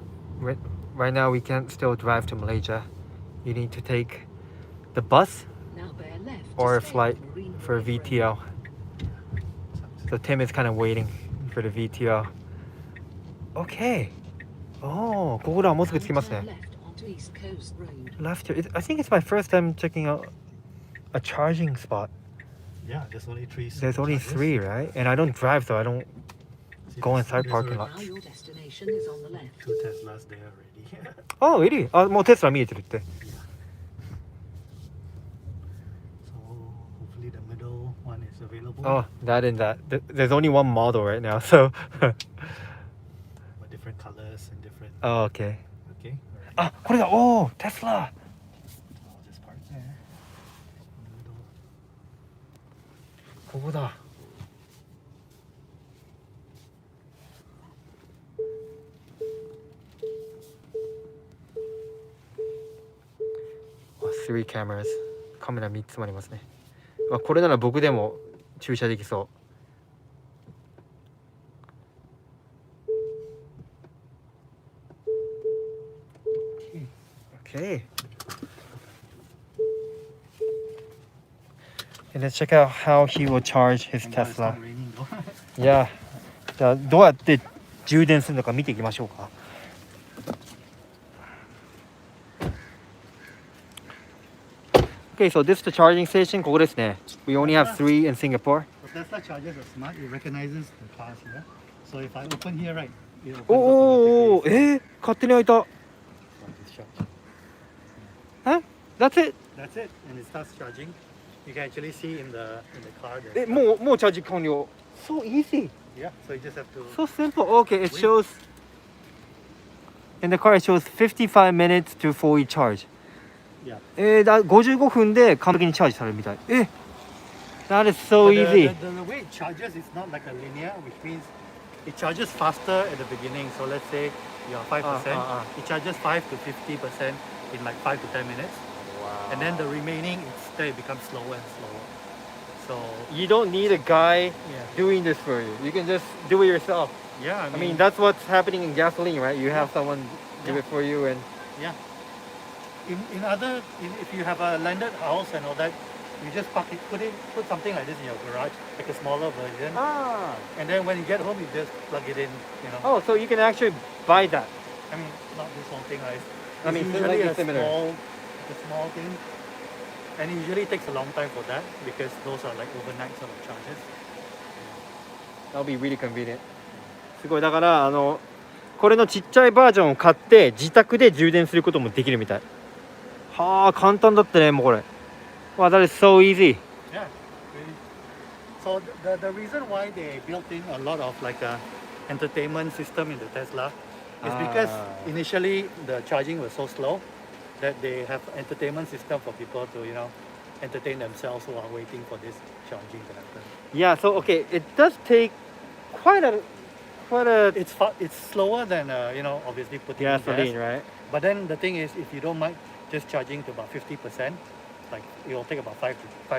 Right now we can't still drive to Malaysia. You need to take the bus Now bear left or a to stay flight on Marine for a Parade VTO. So Tim is kind of waiting for the VTO. Okay. ここではもうすぐ着きますね。 Road. Now turn left to East Coast Road. Left here. I think it's my first time checking out a charging spot. Yeah, there's only three. There's only superchargers. 3, right? And I don't drive, so I don't See, go there's- inside there's parking a- lot. Now your destination is on the left. 2 Teslas there already. Oh, really? あ、もうテスラ見えてるって。 So hopefully the middle one is available. Oh, that and that. There's only one model right now, so. But different colors and different. Oh, okay. Okay. あ、これだ。おー、テスラ。 I'll just park there. Middle. ここだ。3 cameras。カメラ3つもありますね。あ、これなら僕でも駐車できそう。Okay. And let's check out how he will charge his Thank God it's Tesla. not raining though. Yeah. じゃあどうやって充電するのか見ていきましょうか。Okay, so this is the charging station. ここですね。We only have 3 in Singapore. The Tesla chargers are smart. It recognizes the cars here. So if I open here, right, it opens おーおーおー automatically. 勝手に開いた。 So just charge. That's it. That's it, and it starts charging. You can actually see in the car. もうチャージ完了。So easy. Yeah, so you just have to. So simple. Okay, it shows. In the car, it shows 55 minutes to fully charge. Yeah. 55分で完璧にチャージされるみたい。That is so But easy. The way it charges is not like a linear, which means it charges faster at the beginning. So let's say you're 5%, it charges 5 to 50% in like 5 to 10 minutes. Wow. And then the remaining, it becomes slower and slower. So You don't need a guy yeah, doing this for you. You can just do it yourself. yeah. I mean, that's what's happening in gasoline, right? You have someone do Yeah. it for you, and yeah. If you have a landed house and all that, you just put something like this in your garage, like a smaller version. And then when you get home, you just plug it in. You know. Oh, so you can actually buy that. I mean, not this whole thing, right? I mean, It's usually slightly a similar. small thing, and it usually takes a long time for that because those are like overnight sort of charges. That'll be really convenient. すごいだからこれのちっちゃいバージョンを買って自宅で充電することもできるみたい。はあ、簡単だったねもうこれ。Wow, that is so easy. Yeah. So the reason why they built in a lot of like a entertainment system in the Tesla is because initially the charging was so slow that they have entertainment system for people to entertain themselves who are waiting for this charging to happen. Yeah, so okay, it does take quite a It's slower than obviously putting in gasoline, gas. right? But then the thing is, if you don't mind just charging to about 50%, like it will take about 5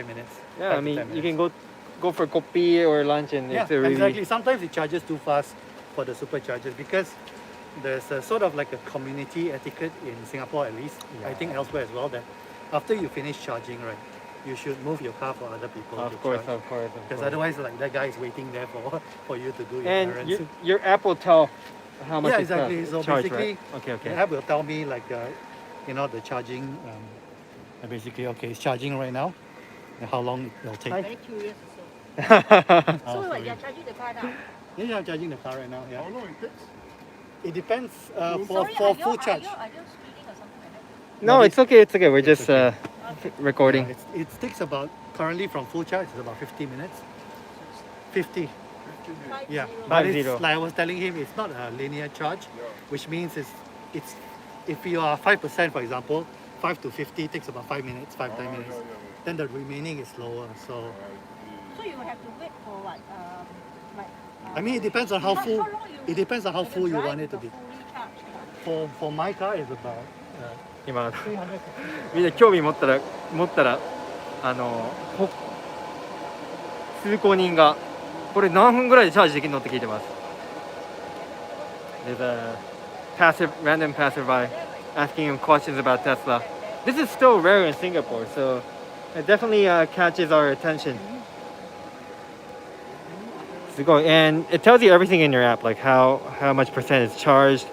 minutes. Yeah, 5 I to mean 10 you minutes. can go for coffee or lunch and Yeah, it's a really exactly. Sometimes it charges too fast for the superchargers because there's a sort of like a community etiquette in Singapore, at least. I think elsewhere as well, that after you finish charging, right, you should move your car for other people Of to course, charge. of course. Because otherwise, like that guy is waiting there for you to do your And errands. your app will tell how much Yeah, it's exactly. So charged, basically, right? Okay, The okay. app will tell me like the charging. Basically, okay, it's charging right now. And how long it'll take? Hi. Very curious also. Oh, So sorry. you're charging the car now? Yeah, I'm charging the car right now. Yeah. How long it takes? It depends Sorry, for are full you, charge. Are you speeding or something like that? No, No, it's okay. It's okay. We're it's just okay. recording. Yeah, it takes about, currently from full charge, it's about 50 minutes. 50, 15 minutes. yeah. 50. But 50. it's, like I was telling him, it's not a linear charge, Yeah. which means it's if you are 5%, for example, 5 to 50 takes about 5 minutes, 5 10 minutes. Then the remaining is slower. So, So you have to wait for what? Like, I mean, it depends on how full. long you It depends on how can full you drive want it to the be. fully charged car? For my car, it's about 今 300. みんな興味持ったら通行人がこれ何分ぐらいでチャージできるのって聞いてます。There's a random passerby asking him questions about Tesla. This is still rare in Singapore, so it definitely catches our attention. すごい and it tells you everything in your app, like how much percent is charged.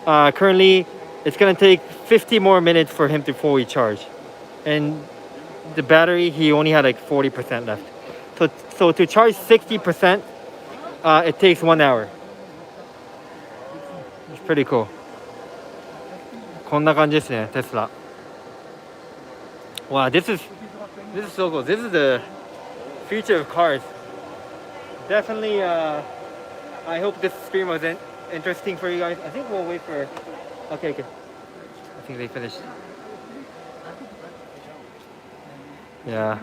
Currently, it's gonna take 50 more minutes for him to fully charge. And the battery, he only had like 40% left. So to charge 60%, it takes 1 hour. It's pretty cool. こんな感じですね、テスラ。Wow, this is so cool. This is the future of cars. Definitely, I hope this stream was interesting for you guys. I think we'll wait for. Okay. I think they finished. Yeah.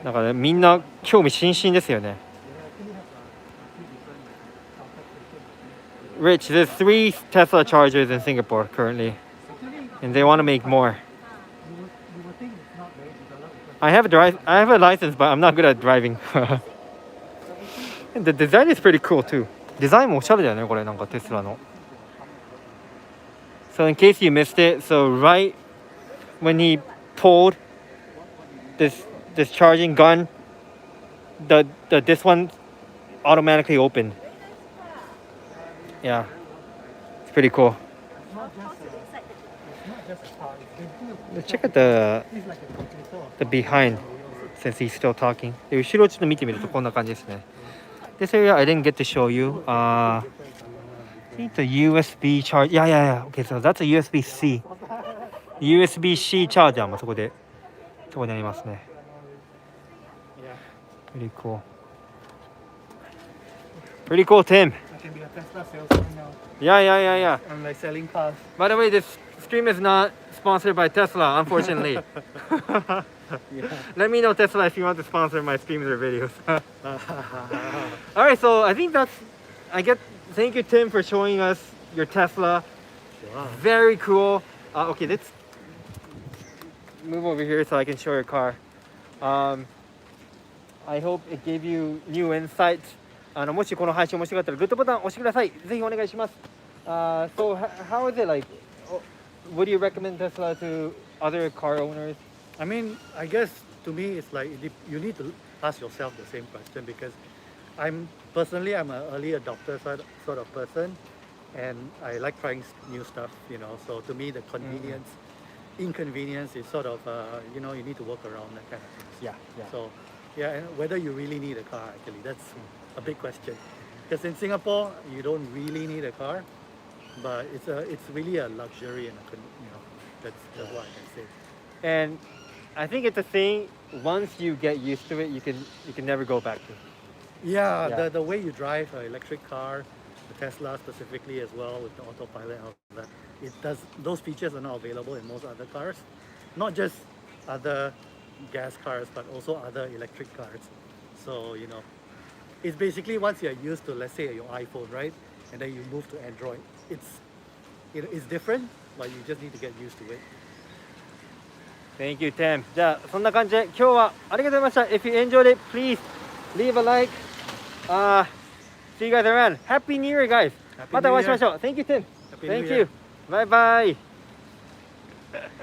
なんかね、みんな興味津々ですよね。Rich, there's 3 Tesla chargers in Singapore currently, and they want to make more. I have a license, but I'm not good at driving. And the design is pretty cool too. デザインもおしゃれだよね、これなんかテスラの。So in case you missed it, so right when he pulled this charging gun, this one automatically opened. Yeah, it's pretty cool. Let's check out the behind since he's still talking. で後ろをちょっと見てみるとこんな感じですね。This area I didn't get to show you. I think the USB charge. Yeah. Okay, so that's a USB-C. USB-C charger もそこにありますね。Pretty cool. Pretty cool, Tim. I can be a Tesla salesman now. Yeah. I'm like selling cars. By the way, this stream is not sponsored by Tesla, unfortunately. Let me know, Tesla, if you want to sponsor my streams or videos. All right, so I think thank you, Tim, for showing us your Tesla. Sure. Very cool. Okay, let's move over here so I can show your car. I hope it gave you new insights. もしこの配信面白かったらグッドボタン押してください。ぜひお願いします。So how is it like? Would you recommend Tesla to other car owners? I mean, I guess to me, it's like you need to ask yourself the same question because I'm an early adopter sort of person, and I like trying new stuff. So to me, the inconvenience is sort of you need to work around that kind of things. Yeah. So and whether you really need a car, actually, that's a big question. Because in Singapore, you don't really need a car, but it's really a luxury and that's what I can say. And I think it's a thing. Once you get used to it, you can never go back to. Yeah. The way you drive an electric car, the Tesla specifically as well with the Autopilot and all that, those features are not available in most other cars, not just other gas cars, but also other electric cars. So it's basically once you're used to, let's say, your iPhone, right, and then you move to Android, it's different, but you just need to get used to it. Thank you, Tim. じゃあそんな感じで今日はありがとうございました。If you enjoyed it, please leave a like. See you guys around. Happy New Year, guys. またお会いしましょう。Thank you, Tim. Happy New Thank Year. you. Bye bye.